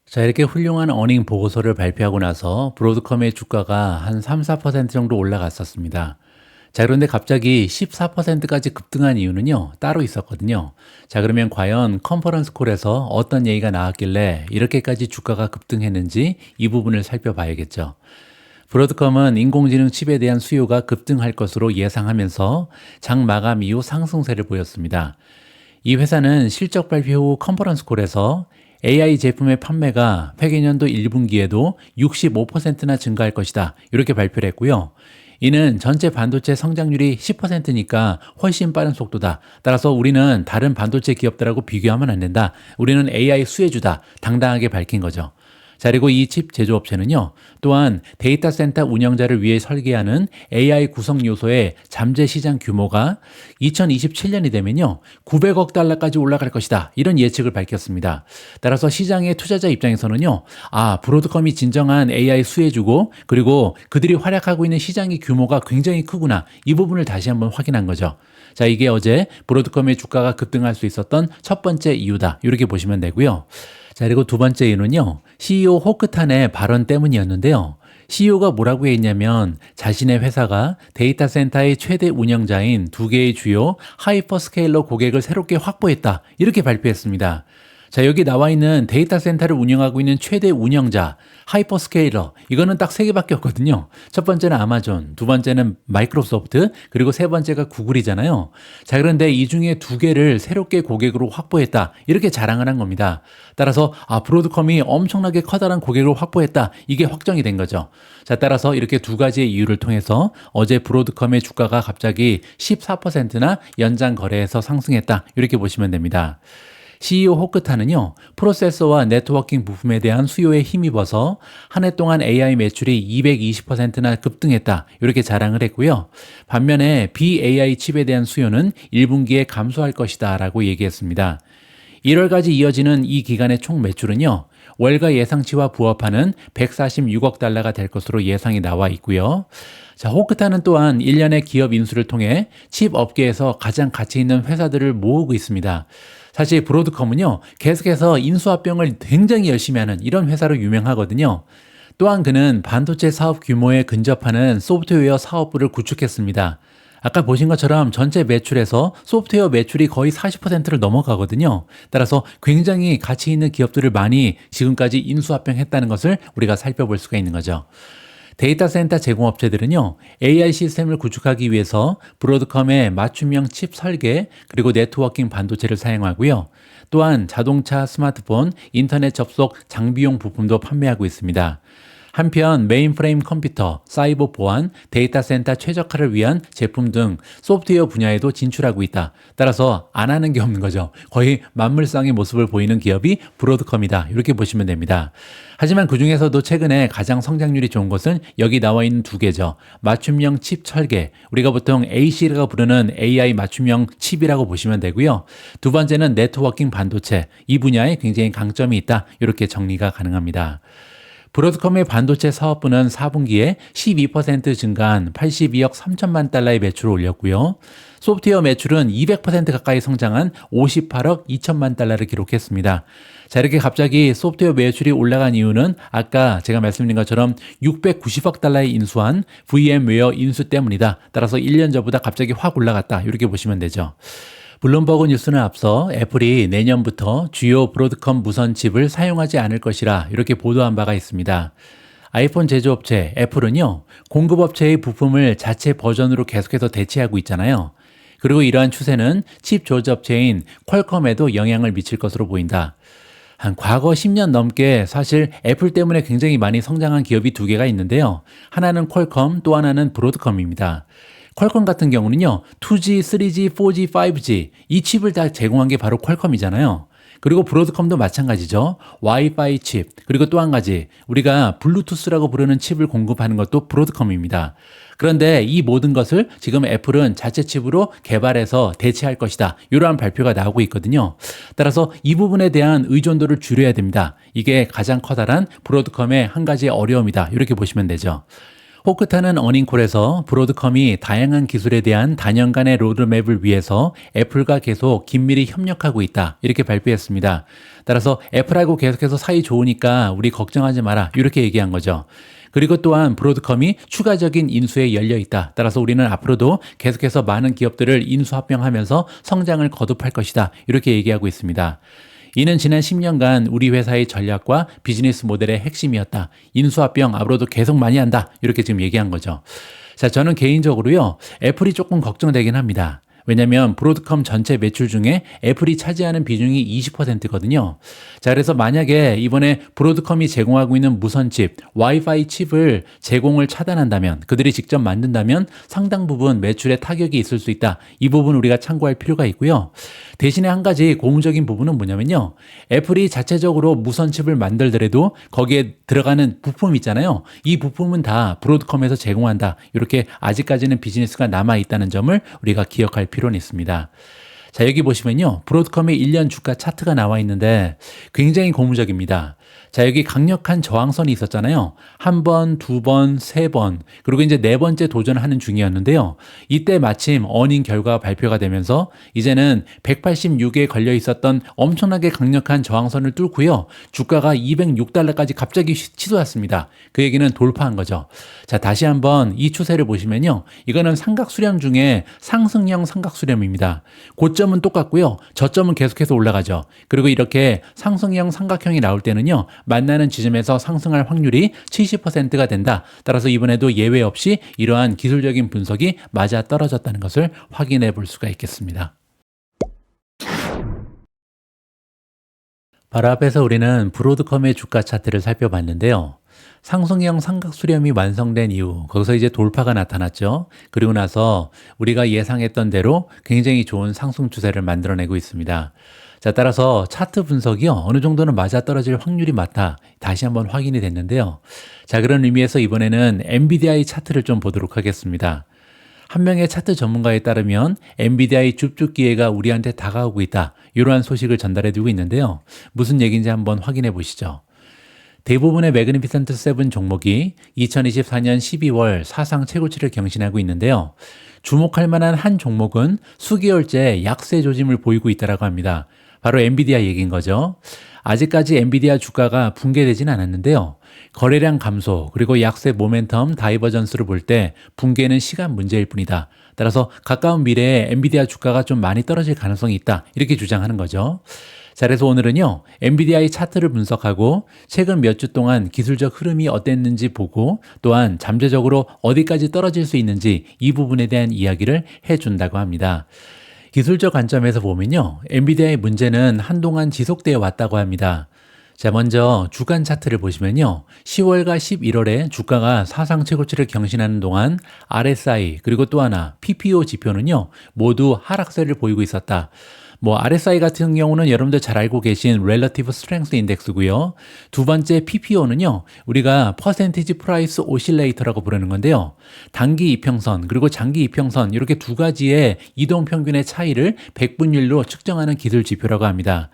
자, 이렇게 훌륭한 어닝 보고서를 발표하고 나서 브로드컴의 주가가 한 3, 4% 정도 올라갔었습니다. 자, 그런데 갑자기 14%까지 급등한 이유는요, 따로 있었거든요. 자, 그러면 과연 컨퍼런스 콜에서 어떤 얘기가 나왔길래 이렇게까지 주가가 급등했는지 이 부분을 살펴봐야겠죠. 브로드컴은 인공지능 칩에 대한 수요가 급등할 것으로 예상하면서 장 마감 이후 상승세를 보였습니다. 이 회사는 실적 발표 후 컨퍼런스 콜에서 AI 제품의 판매가 회계년도 1분기에도 65%나 증가할 것이다, 이렇게 발표를 했고요. 이는 전체 반도체 성장률이 10%니까 훨씬 빠른 속도다. 따라서 우리는 다른 반도체 기업들하고 비교하면 안 된다. 우리는 AI 수혜주다, 당당하게 밝힌 거죠. 자, 그리고 이 칩 제조업체는요, 또한 데이터 센터 운영자를 위해 설계하는 AI 구성 요소의 잠재 시장 규모가 2027년이 되면요, 900억 달러까지 올라갈 것이다, 이런 예측을 밝혔습니다. 따라서 시장의 투자자 입장에서는요, 브로드컴이 진정한 AI 수혜주고, 그리고 그들이 활약하고 있는 시장의 규모가 굉장히 크구나, 이 부분을 다시 한번 확인한 거죠. 자, 이게 어제 브로드컴의 주가가 급등할 수 있었던 첫 번째 이유다, 이렇게 보시면 되고요. 자, 그리고 두 번째 이유는요, CEO 호크탄의 발언 때문이었는데요. CEO가 뭐라고 했냐면 자신의 회사가 데이터 센터의 최대 운영자인 두 개의 주요 하이퍼스케일러 고객을 새롭게 확보했다, 이렇게 발표했습니다. 자, 여기 나와 있는 데이터 센터를 운영하고 있는 최대 운영자, 하이퍼스케일러, 이거는 딱 세 개밖에 없거든요. 첫 번째는 아마존, 두 번째는 마이크로소프트, 그리고 세 번째가 구글이잖아요. 자, 그런데 이 중에 두 개를 새롭게 고객으로 확보했다, 이렇게 자랑을 한 겁니다. 따라서 브로드컴이 엄청나게 커다란 고객을 확보했다, 이게 확정이 된 거죠. 자, 따라서 이렇게 두 가지의 이유를 통해서 어제 브로드컴의 주가가 갑자기 14%나 연장 거래에서 상승했다, 이렇게 보시면 됩니다. CEO 호크탄은요, 프로세서와 네트워킹 부품에 대한 수요에 힘입어서 한 해 동안 AI 매출이 220%나 급등했다, 이렇게 자랑을 했고요. 반면에 BAI 칩에 대한 수요는 1분기에 감소할 것이다 라고 얘기했습니다. 1월까지 이어지는 이 기간의 총 매출은요, 월가 예상치와 부합하는 146억 달러가 될 것으로 예상이 나와 있고요. 자, 호크탄은 또한 1년의 기업 인수를 통해 칩 업계에서 가장 가치 있는 회사들을 모으고 있습니다. 사실 브로드컴은요, 계속해서 인수합병을 굉장히 열심히 하는 이런 회사로 유명하거든요. 또한 그는 반도체 사업 규모에 근접하는 소프트웨어 사업부를 구축했습니다. 아까 보신 것처럼 전체 매출에서 소프트웨어 매출이 거의 40%를 넘어가거든요. 따라서 굉장히 가치 있는 기업들을 많이 지금까지 인수합병했다는 것을 우리가 살펴볼 수가 있는 거죠. 데이터 센터 제공업체들은요, AI 시스템을 구축하기 위해서 브로드컴의 맞춤형 칩 설계, 그리고 네트워킹 반도체를 사용하고요. 또한 자동차, 스마트폰, 인터넷 접속 장비용 부품도 판매하고 있습니다. 한편 메인프레임 컴퓨터, 사이버 보안, 데이터 센터 최적화를 위한 제품 등 소프트웨어 분야에도 진출하고 있다. 따라서 안 하는 게 없는 거죠. 거의 만물상의 모습을 보이는 기업이 브로드컴이다, 이렇게 보시면 됩니다. 하지만 그중에서도 최근에 가장 성장률이 좋은 것은 여기 나와 있는 두 개죠. 맞춤형 칩 설계, 우리가 보통 AC라고 부르는 AI 맞춤형 칩이라고 보시면 되고요. 두 번째는 네트워킹 반도체, 이 분야에 굉장히 강점이 있다, 이렇게 정리가 가능합니다. 브로드컴의 반도체 사업부는 4분기에 12% 증가한 82억 3천만 달러의 매출을 올렸고요. 소프트웨어 매출은 200% 가까이 성장한 58억 2천만 달러를 기록했습니다. 자, 이렇게 갑자기 소프트웨어 매출이 올라간 이유는 아까 제가 말씀드린 것처럼 690억 달러에 인수한 VM웨어 인수 때문이다. 따라서 1년 전보다 갑자기 확 올라갔다, 이렇게 보시면 되죠. 블룸버그 뉴스는 앞서 애플이 내년부터 주요 브로드컴 무선 칩을 사용하지 않을 것이라 이렇게 보도한 바가 있습니다. 아이폰 제조업체 애플은요, 공급업체의 부품을 자체 버전으로 계속해서 대체하고 있잖아요. 그리고 이러한 추세는 칩 조작업체인 퀄컴에도 영향을 미칠 것으로 보인다. 한 과거 10년 넘게 사실 애플 때문에 굉장히 많이 성장한 기업이 두 개가 있는데요. 하나는 퀄컴, 또 하나는 브로드컴입니다. 퀄컴 같은 경우는요, 2G, 3G, 4G, 5G 이 칩을 다 제공한 게 바로 퀄컴이잖아요. 그리고 브로드컴도 마찬가지죠. 와이파이 칩, 그리고 또 한 가지 우리가 블루투스라고 부르는 칩을 공급하는 것도 브로드컴입니다. 그런데 이 모든 것을 지금 애플은 자체 칩으로 개발해서 대체할 것이다, 이러한 발표가 나오고 있거든요. 따라서 이 부분에 대한 의존도를 줄여야 됩니다. 이게 가장 커다란 브로드컴의 한 가지의 어려움이다, 이렇게 보시면 되죠. 호크탄은 어닝콜에서 브로드컴이 다양한 기술에 대한 단연간의 로드맵을 위해서 애플과 계속 긴밀히 협력하고 있다, 이렇게 발표했습니다. 따라서 애플하고 계속해서 사이 좋으니까 우리 걱정하지 마라, 이렇게 얘기한 거죠. 그리고 또한 브로드컴이 추가적인 인수에 열려 있다. 따라서 우리는 앞으로도 계속해서 많은 기업들을 인수 합병하면서 성장을 거듭할 것이다. 이렇게 얘기하고 있습니다. 이는 지난 10년간 우리 회사의 전략과 비즈니스 모델의 핵심이었다. 인수합병 앞으로도 계속 많이 한다. 이렇게 지금 얘기한 거죠. 자, 저는 개인적으로요, 애플이 조금 걱정되긴 합니다. 왜냐하면 브로드컴 전체 매출 중에 애플이 차지하는 비중이 20%거든요. 자, 그래서 만약에 이번에 브로드컴이 제공하고 있는 무선칩, 와이파이 칩을 제공을 차단한다면, 그들이 직접 만든다면 상당 부분 매출에 타격이 있을 수 있다. 이 부분 우리가 참고할 필요가 있고요. 대신에 한 가지 고무적인 부분은 뭐냐면요, 애플이 자체적으로 무선칩을 만들더라도 거기에 들어가는 부품 있잖아요. 이 부품은 다 브로드컴에서 제공한다. 이렇게 아직까지는 비즈니스가 남아있다는 점을 우리가 기억할 필요는 있습니다. 자, 여기 보시면요, 브로드컴의 1년 주가 차트가 나와 있는데 굉장히 고무적입니다. 자, 여기 강력한 저항선이 있었잖아요. 한 번, 두 번, 세 번, 그리고 이제 네 번째 도전하는 중이었는데요. 이때 마침 어닝 결과가 발표가 되면서 이제는 186에 걸려 있었던 엄청나게 강력한 저항선을 뚫고요. 주가가 206달러까지 갑자기 치솟았습니다. 그 얘기는 돌파한 거죠. 자, 다시 한번 이 추세를 보시면요, 이거는 삼각수렴 중에 상승형 삼각수렴입니다. 고점은 똑같고요. 저점은 계속해서 올라가죠. 그리고 이렇게 상승형 삼각형이 나올 때는요, 만나는 지점에서 상승할 확률이 70%가 된다. 따라서 이번에도 예외 없이 이러한 기술적인 분석이 맞아 떨어졌다는 것을 확인해 볼 수가 있겠습니다. 바로 앞에서 우리는 브로드컴의 주가 차트를 살펴봤는데요. 상승형 삼각수렴이 완성된 이후 거기서 이제 돌파가 나타났죠. 그리고 나서 우리가 예상했던 대로 굉장히 좋은 상승 추세를 만들어내고 있습니다. 자, 따라서 차트 분석이요, 어느 정도는 맞아떨어질 확률이 많다. 다시 한번 확인이 됐는데요. 자, 그런 의미에서 이번에는 엔비디아의 차트를 좀 보도록 하겠습니다. 한 명의 차트 전문가에 따르면 엔비디아의 줍줍 기회가 우리한테 다가오고 있다. 이러한 소식을 전달해주고 있는데요. 무슨 얘기인지 한번 확인해 보시죠. 대부분의 매그니피센트 7 종목이 2024년 12월 사상 최고치를 경신하고 있는데요. 주목할 만한 한 종목은 수개월째 약세 조짐을 보이고 있다고 합니다. 바로 엔비디아 얘기인 거죠. 아직까지 엔비디아 주가가 붕괴되지는 않았는데요. 거래량 감소, 그리고 약세 모멘텀 다이버전스를 볼 때 붕괴는 시간 문제일 뿐이다. 따라서 가까운 미래에 엔비디아 주가가 좀 많이 떨어질 가능성이 있다. 이렇게 주장하는 거죠. 자, 그래서 오늘은요, 엔비디아의 차트를 분석하고 최근 몇 주 동안 기술적 흐름이 어땠는지 보고 또한 잠재적으로 어디까지 떨어질 수 있는지 이 부분에 대한 이야기를 해준다고 합니다. 기술적 관점에서 보면요, 엔비디아의 문제는 한동안 지속되어 왔다고 합니다. 자, 먼저 주간 차트를 보시면요, 10월과 11월에 주가가 사상 최고치를 경신하는 동안 RSI 그리고 또 하나 PPO 지표는요, 모두 하락세를 보이고 있었다. RSI 같은 경우는 여러분들 잘 알고 계신 Relative Strength Index고요. 두 번째 PPO는요, 우리가 Percentage Price Oscillator라고 부르는 건데요. 단기 이평선 그리고 장기 이평선, 이렇게 두 가지의 이동 평균의 차이를 백분율로 측정하는 기술 지표라고 합니다.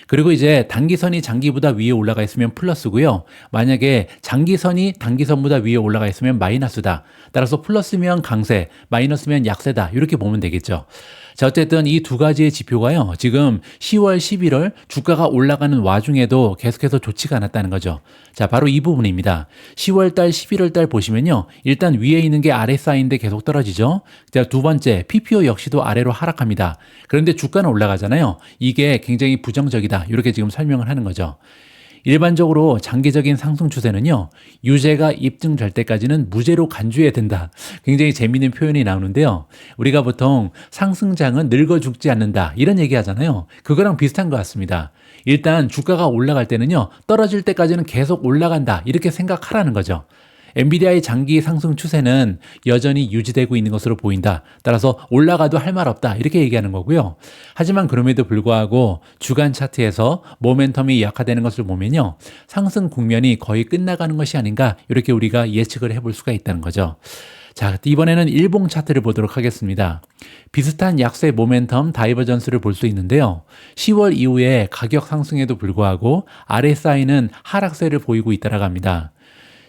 그리고 이제 단기선이 장기보다 위에 올라가 있으면 플러스고요. 만약에 장기선이 단기선보다 위에 올라가 있으면 마이너스다. 따라서 플러스면 강세, 마이너스면 약세다. 이렇게 보면 되겠죠. 자, 어쨌든 이 두 가지의 지표가요, 지금 10월, 11월 주가가 올라가는 와중에도 계속해서 좋지가 않았다는 거죠. 자, 바로 이 부분입니다. 10월 달, 11월 달 보시면요, 일단 위에 있는 게 RSI인데 계속 떨어지죠. 자, 두 번째 PPO 역시도 아래로 하락합니다. 그런데 주가는 올라가잖아요. 이게 굉장히 부정적이다. 이렇게 지금 설명을 하는 거죠. 일반적으로 장기적인 상승 추세는요, 유죄가 입증될 때까지는 무죄로 간주해야 된다. 굉장히 재미있는 표현이 나오는데요. 우리가 보통 상승장은 늙어 죽지 않는다, 이런 얘기 하잖아요. 그거랑 비슷한 것 같습니다. 일단 주가가 올라갈 때는요, 떨어질 때까지는 계속 올라간다, 이렇게 생각하라는 거죠. 엔비디아의 장기 상승 추세는 여전히 유지되고 있는 것으로 보인다. 따라서 올라가도 할 말 없다. 이렇게 얘기하는 거고요. 하지만 그럼에도 불구하고 주간 차트에서 모멘텀이 약화되는 것을 보면요, 상승 국면이 거의 끝나가는 것이 아닌가, 이렇게 우리가 예측을 해볼 수가 있다는 거죠. 자, 이번에는 일봉 차트를 보도록 하겠습니다. 비슷한 약세 모멘텀 다이버전스를 볼 수 있는데요. 10월 이후에 가격 상승에도 불구하고 RSI는 하락세를 보이고 있다고 합니다.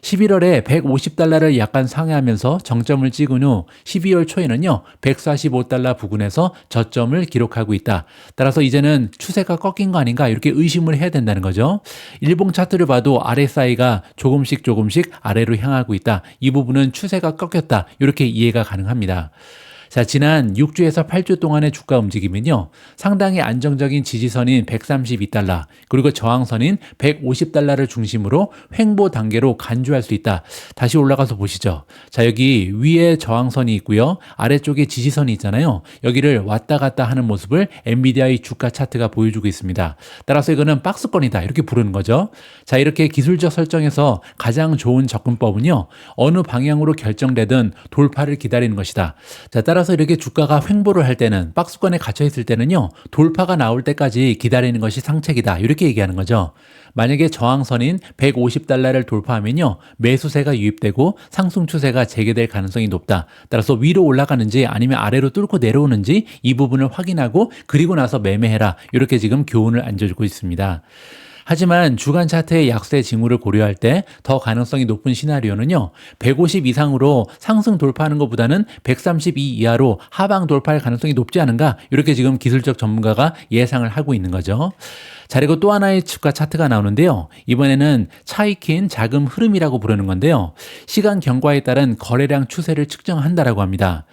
11월에 150달러를 약간 상회하면서 정점을 찍은 후 12월 초에는요, 145달러 부근에서 저점을 기록하고 있다. 따라서 이제는 추세가 꺾인 거 아닌가 이렇게 의심을 해야 된다는 거죠. 일봉 차트를 봐도 RSI가 조금씩 아래로 향하고 있다. 이 부분은 추세가 꺾였다. 이렇게 이해가 가능합니다. 자, 지난 6주에서 8주 동안의 주가 움직임은요, 상당히 안정적인 지지선인 132달러, 그리고 저항선인 150달러를 중심으로 횡보 단계로 간주할 수 있다. 다시 올라가서 보시죠. 자, 여기 위에 저항선이 있고요, 아래쪽에 지지선이 있잖아요. 여기를 왔다 갔다 하는 모습을 엔비디아의 주가 차트가 보여주고 있습니다. 따라서 이거는 박스권이다. 이렇게 부르는 거죠. 자, 이렇게 기술적 설정에서 가장 좋은 접근법은요, 어느 방향으로 결정되든 돌파를 기다리는 것이다. 자, 따라서 이렇게 주가가 횡보를 할 때는, 박스권에 갇혀 있을 때는요, 돌파가 나올 때까지 기다리는 것이 상책이다. 이렇게 얘기하는 거죠. 만약에 저항선인 150달러를 돌파하면요, 매수세가 유입되고 상승 추세가 재개될 가능성이 높다. 따라서 위로 올라가는지 아니면 아래로 뚫고 내려오는지 이 부분을 확인하고 그리고 나서 매매해라. 이렇게 지금 교훈을 안겨주고 있습니다. 하지만 주간 차트의 약세 징후를 고려할 때 더 가능성이 높은 시나리오는요, 150 이상으로 상승 돌파하는 것보다는 132 이하로 하방 돌파할 가능성이 높지 않은가, 이렇게 지금 기술적 전문가가 예상을 하고 있는 거죠. 자, 그리고 또 하나의 주가 차트가 나오는데요, 이번에는 차익힌 자금 흐름이라고 부르는 건데요, 시간 경과에 따른 거래량 추세를 측정한다라고 합니다.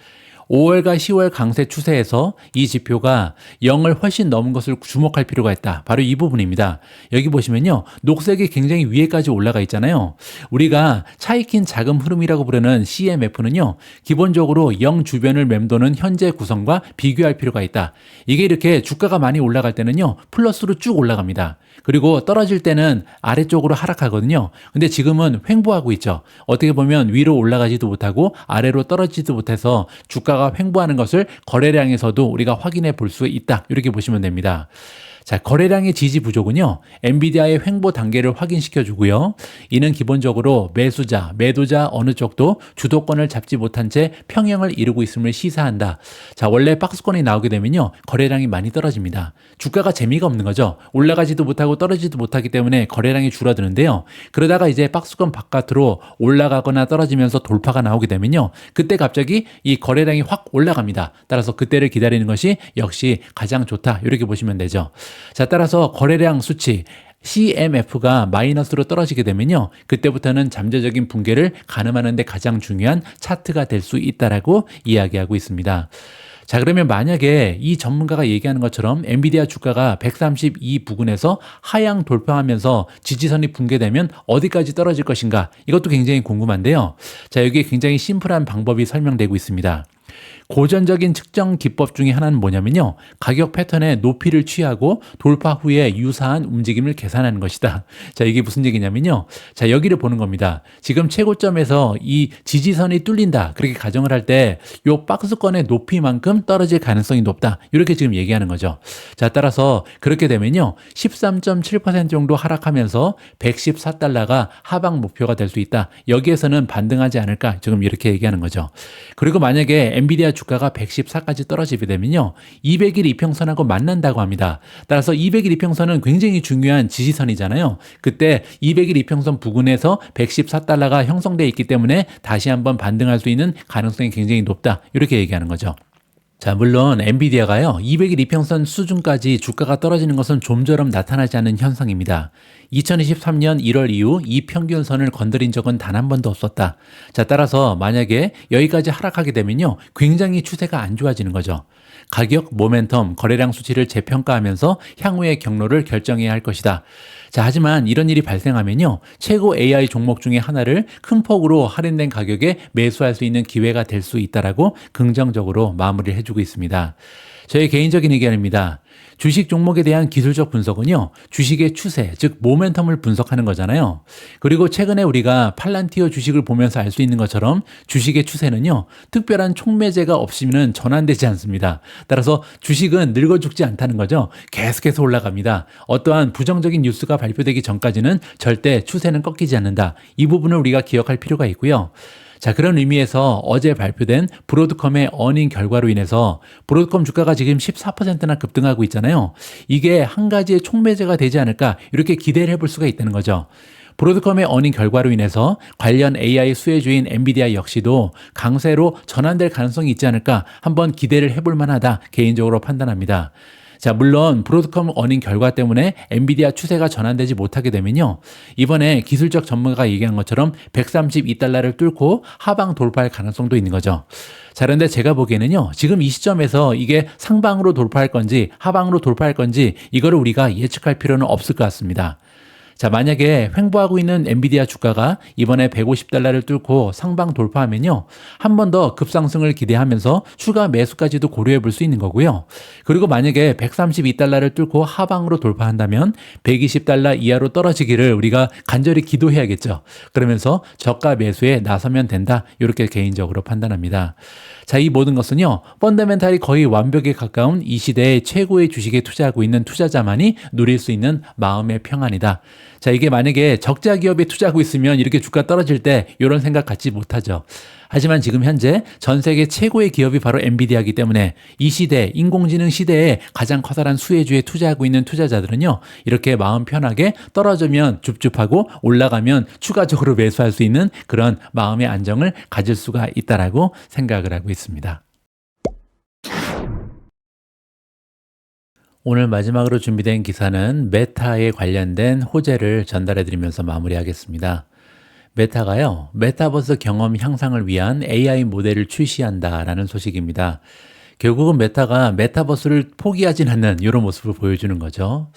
5월과 10월 강세 추세에서 이 지표가 0을 훨씬 넘은 것을 주목할 필요가 있다. 바로 이 부분입니다. 여기 보시면요, 녹색이 굉장히 위에까지 올라가 있잖아요. 우리가 차익힌 자금 흐름이라고 부르는 CMF는요, 기본적으로 0 주변을 맴도는 현재 구성과 비교할 필요가 있다. 이게 이렇게 주가가 많이 올라갈 때는요, 플러스로 쭉 올라갑니다. 그리고 떨어질 때는 아래쪽으로 하락하거든요. 근데 지금은 횡보하고 있죠. 어떻게 보면 위로 올라가지도 못하고 아래로 떨어지지도 못해서 주가가 횡보하는 것을 거래량에서도 우리가 확인해 볼 수 있다. 이렇게 보시면 됩니다. 자, 거래량의 지지 부족은요, 엔비디아의 횡보 단계를 확인시켜 주고요. 이는 기본적으로 매수자, 매도자 어느 쪽도 주도권을 잡지 못한 채 평형을 이루고 있음을 시사한다. 자, 원래 박스권이 나오게 되면요, 거래량이 많이 떨어집니다. 주가가 재미가 없는 거죠. 올라가지도 못하고 떨어지지도 못하기 때문에 거래량이 줄어드는데요. 그러다가 이제 박스권 바깥으로 올라가거나 떨어지면서 돌파가 나오게 되면요, 그때 갑자기 이 거래량이 확 올라갑니다. 따라서 그때를 기다리는 것이 역시 가장 좋다. 이렇게 보시면 되죠. 자, 따라서 거래량 수치 CMF가 마이너스로 떨어지게 되면요, 그때부터는 잠재적인 붕괴를 가늠하는 데 가장 중요한 차트가 될 수 있다라고 이야기하고 있습니다. 자, 그러면 만약에 이 전문가가 얘기하는 것처럼 엔비디아 주가가 132 부근에서 하향 돌파하면서 지지선이 붕괴되면 어디까지 떨어질 것인가? 이것도 굉장히 궁금한데요. 자, 여기에 굉장히 심플한 방법이 설명되고 있습니다. 고전적인 측정 기법 중에 하나는 뭐냐면요, 가격 패턴의 높이를 취하고 돌파 후에 유사한 움직임을 계산하는 것이다. 자, 이게 무슨 얘기냐면요, 자, 여기를 보는 겁니다. 지금 최고점에서 이 지지선이 뚫린다, 그렇게 가정을 할 때 요 박스권의 높이만큼 떨어질 가능성이 높다, 이렇게 지금 얘기하는 거죠. 자, 따라서 그렇게 되면요, 13.7% 정도 하락하면서 114달러가 하방 목표가 될 수 있다. 여기에서는 반등하지 않을까, 지금 이렇게 얘기하는 거죠. 그리고 만약에 엔비디아 주가가 114까지 떨어지게 되면요, 200일 이평선하고 만난다고 합니다. 따라서 200일 이평선은 굉장히 중요한 지지선이잖아요. 그때 200일 이평선 부근에서 114달러가 형성되어 있기 때문에 다시 한번 반등할 수 있는 가능성이 굉장히 높다. 이렇게 얘기하는 거죠. 자, 물론 엔비디아가요, 200일 이평선 수준까지 주가가 떨어지는 것은 좀처럼 나타나지 않는 현상입니다. 2023년 1월 이후 이 평균선을 건드린 적은 단 한 번도 없었다. 자, 따라서 만약에 여기까지 하락하게 되면요, 굉장히 추세가 안 좋아지는 거죠. 가격, 모멘텀, 거래량 수치를 재평가하면서 향후의 경로를 결정해야 할 것이다. 자, 하지만 이런 일이 발생하면요, 최고 AI 종목 중에 하나를 큰 폭으로 할인된 가격에 매수할 수 있는 기회가 될 수 있다라고 긍정적으로 마무리를 해주고 있습니다. 저의 개인적인 의견입니다. 주식 종목에 대한 기술적 분석은요, 주식의 추세, 즉 모멘텀을 분석하는 거잖아요. 그리고 최근에 우리가 팔란티어 주식을 보면서 알 수 있는 것처럼 주식의 추세는요, 특별한 촉매제가 없이는 전환되지 않습니다. 따라서 주식은 늙어 죽지 않다는 거죠. 계속해서 올라갑니다. 어떠한 부정적인 뉴스가 발표되기 전까지는 절대 추세는 꺾이지 않는다. 이 부분을 우리가 기억할 필요가 있고요. 자, 그런 의미에서 어제 발표된 브로드컴의 어닝 결과로 인해서 브로드컴 주가가 지금 14%나 급등하고 있잖아요. 이게 한 가지의 촉매제가 되지 않을까, 이렇게 기대를 해볼 수가 있다는 거죠. 브로드컴의 어닝 결과로 인해서 관련 AI 수혜주인 엔비디아 역시도 강세로 전환될 가능성이 있지 않을까 한번 기대를 해볼 만하다 개인적으로 판단합니다. 자, 물론 브로드컴 어닝 결과 때문에 엔비디아 추세가 전환되지 못하게 되면요, 이번에 기술적 전문가가 얘기한 것처럼 132달러를 뚫고 하방 돌파할 가능성도 있는 거죠. 자, 그런데 제가 보기에는요, 지금 이 시점에서 이게 상방으로 돌파할 건지 하방으로 돌파할 건지 이거를 우리가 예측할 필요는 없을 것 같습니다. 자, 만약에 횡보하고 있는 엔비디아 주가가 이번에 150달러를 뚫고 상방 돌파하면요, 한 번 더 급상승을 기대하면서 추가 매수까지도 고려해 볼 수 있는 거고요. 그리고 만약에 132달러를 뚫고 하방으로 돌파한다면 120달러 이하로 떨어지기를 우리가 간절히 기도해야겠죠. 그러면서 저가 매수에 나서면 된다. 이렇게 개인적으로 판단합니다. 자, 이 모든 것은요, 펀더멘탈이 거의 완벽에 가까운 이 시대의 최고의 주식에 투자하고 있는 투자자만이 누릴 수 있는 마음의 평안이다. 자, 이게 만약에 적자 기업에 투자하고 있으면 이렇게 주가 떨어질 때 이런 생각 갖지 못하죠. 하지만 지금 현재 전 세계 최고의 기업이 바로 엔비디아이기 때문에 이 시대, 인공지능 시대에 가장 커다란 수혜주에 투자하고 있는 투자자들은요, 이렇게 마음 편하게 떨어지면 줍줍하고 올라가면 추가적으로 매수할 수 있는 그런 마음의 안정을 가질 수가 있다라고 생각을 하고 있습니다. 오늘 마지막으로 준비된 기사는 메타에 관련된 호재를 전달해 드리면서 마무리하겠습니다. 메타가요, 메타버스 경험 향상을 위한 AI 모델을 출시한다라는 소식입니다. 결국은 메타가 메타버스를 포기하진 않는 이런 모습을 보여주는 거죠.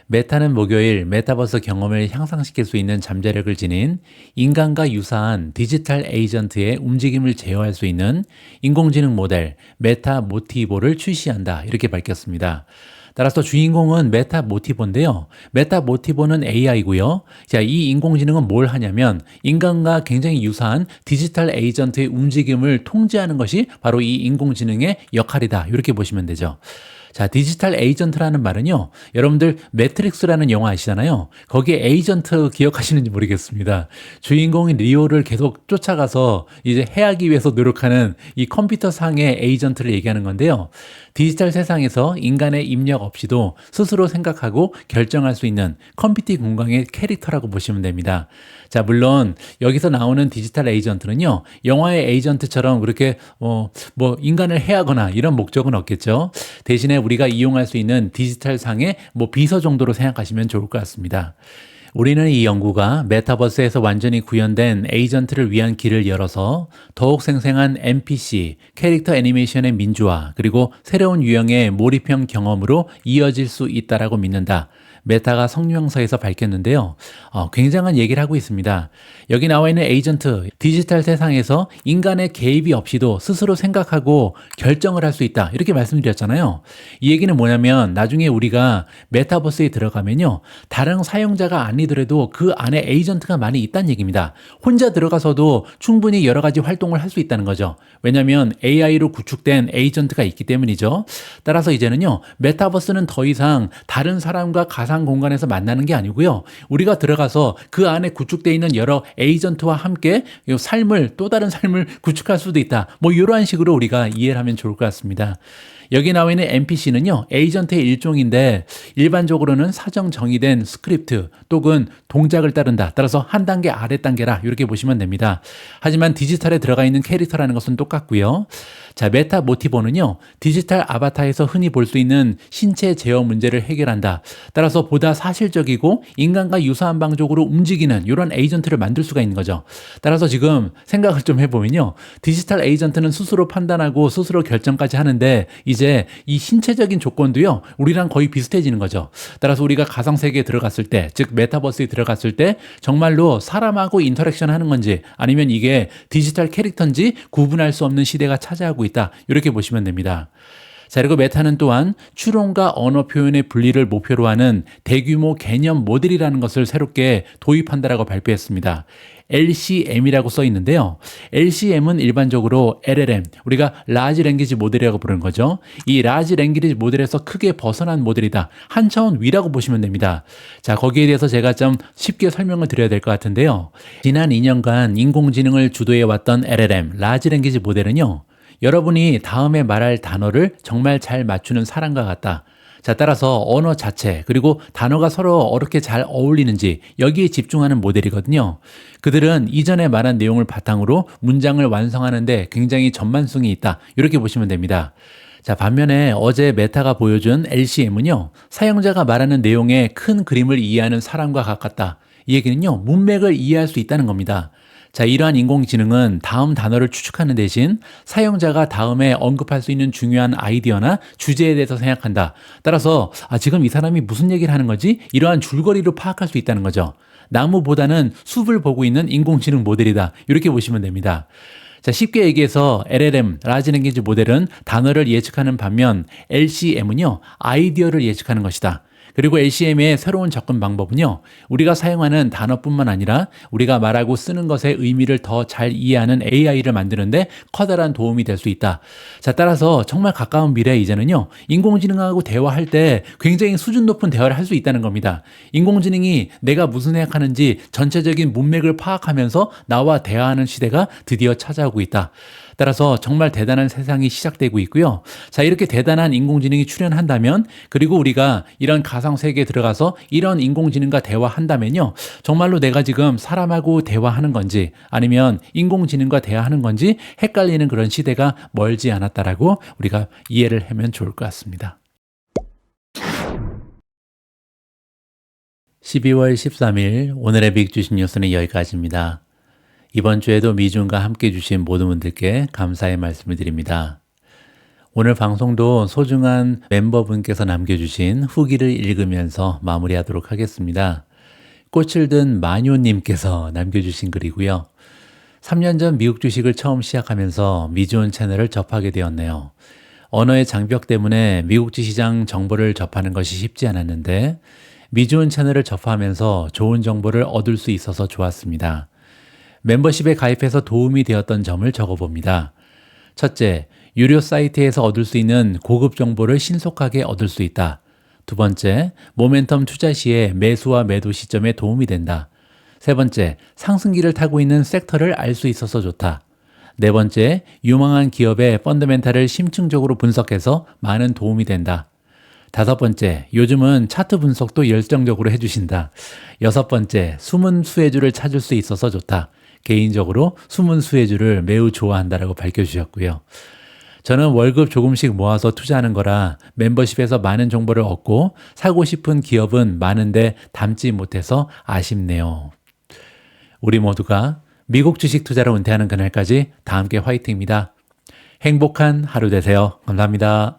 메타는 목요일 메타버스 경험을 향상시킬 수 있는 잠재력을 지닌 인간과 유사한 디지털 에이전트의 움직임을 제어할 수 있는 인공지능 모델 메타 모티보를 출시한다, 이렇게 밝혔습니다. 따라서 주인공은 메타 모티보인데요. 메타 모티보는 AI고요. 자, 이 인공지능은 뭘 하냐면 인간과 굉장히 유사한 디지털 에이전트의 움직임을 통제하는 것이 바로 이 인공지능의 역할이다, 이렇게 보시면 되죠. 자, 디지털 에이전트라는 말은요, 여러분들 매트릭스라는 영화 아시잖아요. 거기에 에이전트 기억하시는지 모르겠습니다. 주인공인 리오를 계속 쫓아가서 이제 해하기 위해서 노력하는 이 컴퓨터상의 에이전트를 얘기하는 건데요. 디지털 세상에서 인간의 입력 없이도 스스로 생각하고 결정할 수 있는 컴퓨팅 공간의 캐릭터라고 보시면 됩니다. 자, 물론 여기서 나오는 디지털 에이전트는요, 영화의 에이전트처럼 그렇게 인간을 해하거나 이런 목적은 없겠죠. 대신에 우리가 이용할 수 있는 디지털 상의 비서 정도로 생각하시면 좋을 것 같습니다. 우리는 이 연구가 메타버스에서 완전히 구현된 에이전트를 위한 길을 열어서 더욱 생생한 NPC, 캐릭터 애니메이션의 민주화, 그리고 새로운 유형의 몰입형 경험으로 이어질 수 있다라고 믿는다. 메타가 성명서에서 밝혔는데요. 굉장한 얘기를 하고 있습니다. 여기 나와 있는 에이전트, 디지털 세상에서 인간의 개입이 없이도 스스로 생각하고 결정을 할 수 있다, 이렇게 말씀드렸잖아요. 이 얘기는 뭐냐면 나중에 우리가 메타버스에 들어가면요, 다른 사용자가 아니더라도 그 안에 에이전트가 많이 있다는 얘기입니다. 혼자 들어가서도 충분히 여러 가지 활동을 할 수 있다는 거죠. 왜냐하면 AI로 구축된 에이전트가 있기 때문이죠. 따라서 이제는요, 메타버스는 더 이상 다른 사람과 가상 공간에서 만나는 게 아니고요, 우리가 들어가서 그 안에 구축되어 있는 여러 에이전트와 함께 또 다른 삶을 구축할 수도 있다. 이러한 식으로 우리가 이해를 하면 좋을 것 같습니다. 여기 나와 있는 NPC는요, 에이전트의 일종인데 일반적으로는 사정 정의된 스크립트 또는 동작을 따른다. 따라서 한 단계 아래 단계라, 이렇게 보시면 됩니다. 하지만 디지털에 들어가 있는 캐릭터라는 것은 똑같고요. 자, 메타 모티보는요, 디지털 아바타에서 흔히 볼 수 있는 신체 제어 문제를 해결한다. 따라서 보다 사실적이고 인간과 유사한 방식으로 움직이는 이런 에이전트를 만들 수가 있는 거죠. 따라서 지금 생각을 좀 해보면요, 디지털 에이전트는 스스로 판단하고 스스로 결정까지 하는데 이제 이 신체적인 조건도요, 우리랑 거의 비슷해지는 거죠. 따라서 우리가 가상세계에 들어갔을 때, 즉 메타버스에 들어갔을 때 정말로 사람하고 인터랙션 하는 건지 아니면 이게 디지털 캐릭터인지 구분할 수 없는 시대가 차지하고 있다, 이렇게 보시면 됩니다. 자, 그리고 메타는 또한 추론과 언어 표현의 분리를 목표로 하는 대규모 개념 모델이라는 것을 새롭게 도입한다라고 발표했습니다. LCM이라고 써 있는데요. LCM은 일반적으로 LLM, 우리가 라지 랭귀지 모델이라고 부르는 거죠. 이 라지 랭귀지 모델에서 크게 벗어난 모델이다. 한 차원 위라고 보시면 됩니다. 자, 거기에 대해서 제가 좀 쉽게 설명을 드려야 될 것 같은데요. 지난 2년간 인공지능을 주도해왔던 LLM, 라지 랭귀지 모델은요, 여러분이 다음에 말할 단어를 정말 잘 맞추는 사람과 같다. 자, 따라서 언어 자체, 그리고 단어가 서로 어떻게 잘 어울리는지 여기에 집중하는 모델이거든요. 그들은 이전에 말한 내용을 바탕으로 문장을 완성하는데 굉장히 전만성이 있다. 이렇게 보시면 됩니다. 자, 반면에 어제 메타가 보여준 LCM은요, 사용자가 말하는 내용의 큰 그림을 이해하는 사람과 가깝다. 이 얘기는요, 문맥을 이해할 수 있다는 겁니다. 자, 이러한 인공지능은 다음 단어를 추측하는 대신 사용자가 다음에 언급할 수 있는 중요한 아이디어나 주제에 대해서 생각한다. 따라서 지금 이 사람이 무슨 얘기를 하는 거지? 이러한 줄거리로 파악할 수 있다는 거죠. 나무보다는 숲을 보고 있는 인공지능 모델이다. 이렇게 보시면 됩니다. 자, 쉽게 얘기해서 LLM, 라지 랭귀지 모델은 단어를 예측하는 반면 LCM은요, 아이디어를 예측하는 것이다. 그리고 LCM의 새로운 접근 방법은요, 우리가 사용하는 단어뿐만 아니라 우리가 말하고 쓰는 것의 의미를 더 잘 이해하는 AI를 만드는데 커다란 도움이 될 수 있다. 자, 따라서 정말 가까운 미래 이제는요, 인공지능하고 대화할 때 굉장히 수준 높은 대화를 할 수 있다는 겁니다. 인공지능이 내가 무슨 생각하는지 전체적인 문맥을 파악하면서 나와 대화하는 시대가 드디어 찾아오고 있다. 따라서 정말 대단한 세상이 시작되고 있고요. 자, 이렇게 대단한 인공지능이 출현한다면, 그리고 우리가 이런 가상세계에 들어가서 이런 인공지능과 대화한다면요, 정말로 내가 지금 사람하고 대화하는 건지 아니면 인공지능과 대화하는 건지 헷갈리는 그런 시대가 멀지 않았다라고 우리가 이해를 하면 좋을 것 같습니다. 12월 13일 오늘의 빅 주식 뉴스는 여기까지입니다. 이번 주에도 미준과 함께 해주신 모든 분들께 감사의 말씀을 드립니다. 오늘 방송도 소중한 멤버분께서 남겨주신 후기를 읽으면서 마무리하도록 하겠습니다. 꽃을 든 마녀님께서 남겨주신 글이고요. 3년 전 미국 주식을 처음 시작하면서 미주온 채널을 접하게 되었네요. 언어의 장벽 때문에 미국 주시장 정보를 접하는 것이 쉽지 않았는데 미주온 채널을 접하면서 좋은 정보를 얻을 수 있어서 좋았습니다. 멤버십에 가입해서 도움이 되었던 점을 적어봅니다. 첫째, 유료 사이트에서 얻을 수 있는 고급 정보를 신속하게 얻을 수 있다. 두 번째, 모멘텀 투자 시에 매수와 매도 시점에 도움이 된다. 세 번째, 상승기를 타고 있는 섹터를 알 수 있어서 좋다. 네 번째, 유망한 기업의 펀더멘탈을 심층적으로 분석해서 많은 도움이 된다. 다섯 번째, 요즘은 차트 분석도 열정적으로 해주신다. 여섯 번째, 숨은 수혜주를 찾을 수 있어서 좋다. 개인적으로 숨은 수혜주를 매우 좋아한다라고 밝혀주셨고요. 저는 월급 조금씩 모아서 투자하는 거라 멤버십에서 많은 정보를 얻고 사고 싶은 기업은 많은데 담지 못해서 아쉽네요. 우리 모두가 미국 주식 투자로 은퇴하는 그날까지 다 함께 화이팅입니다. 행복한 하루 되세요. 감사합니다.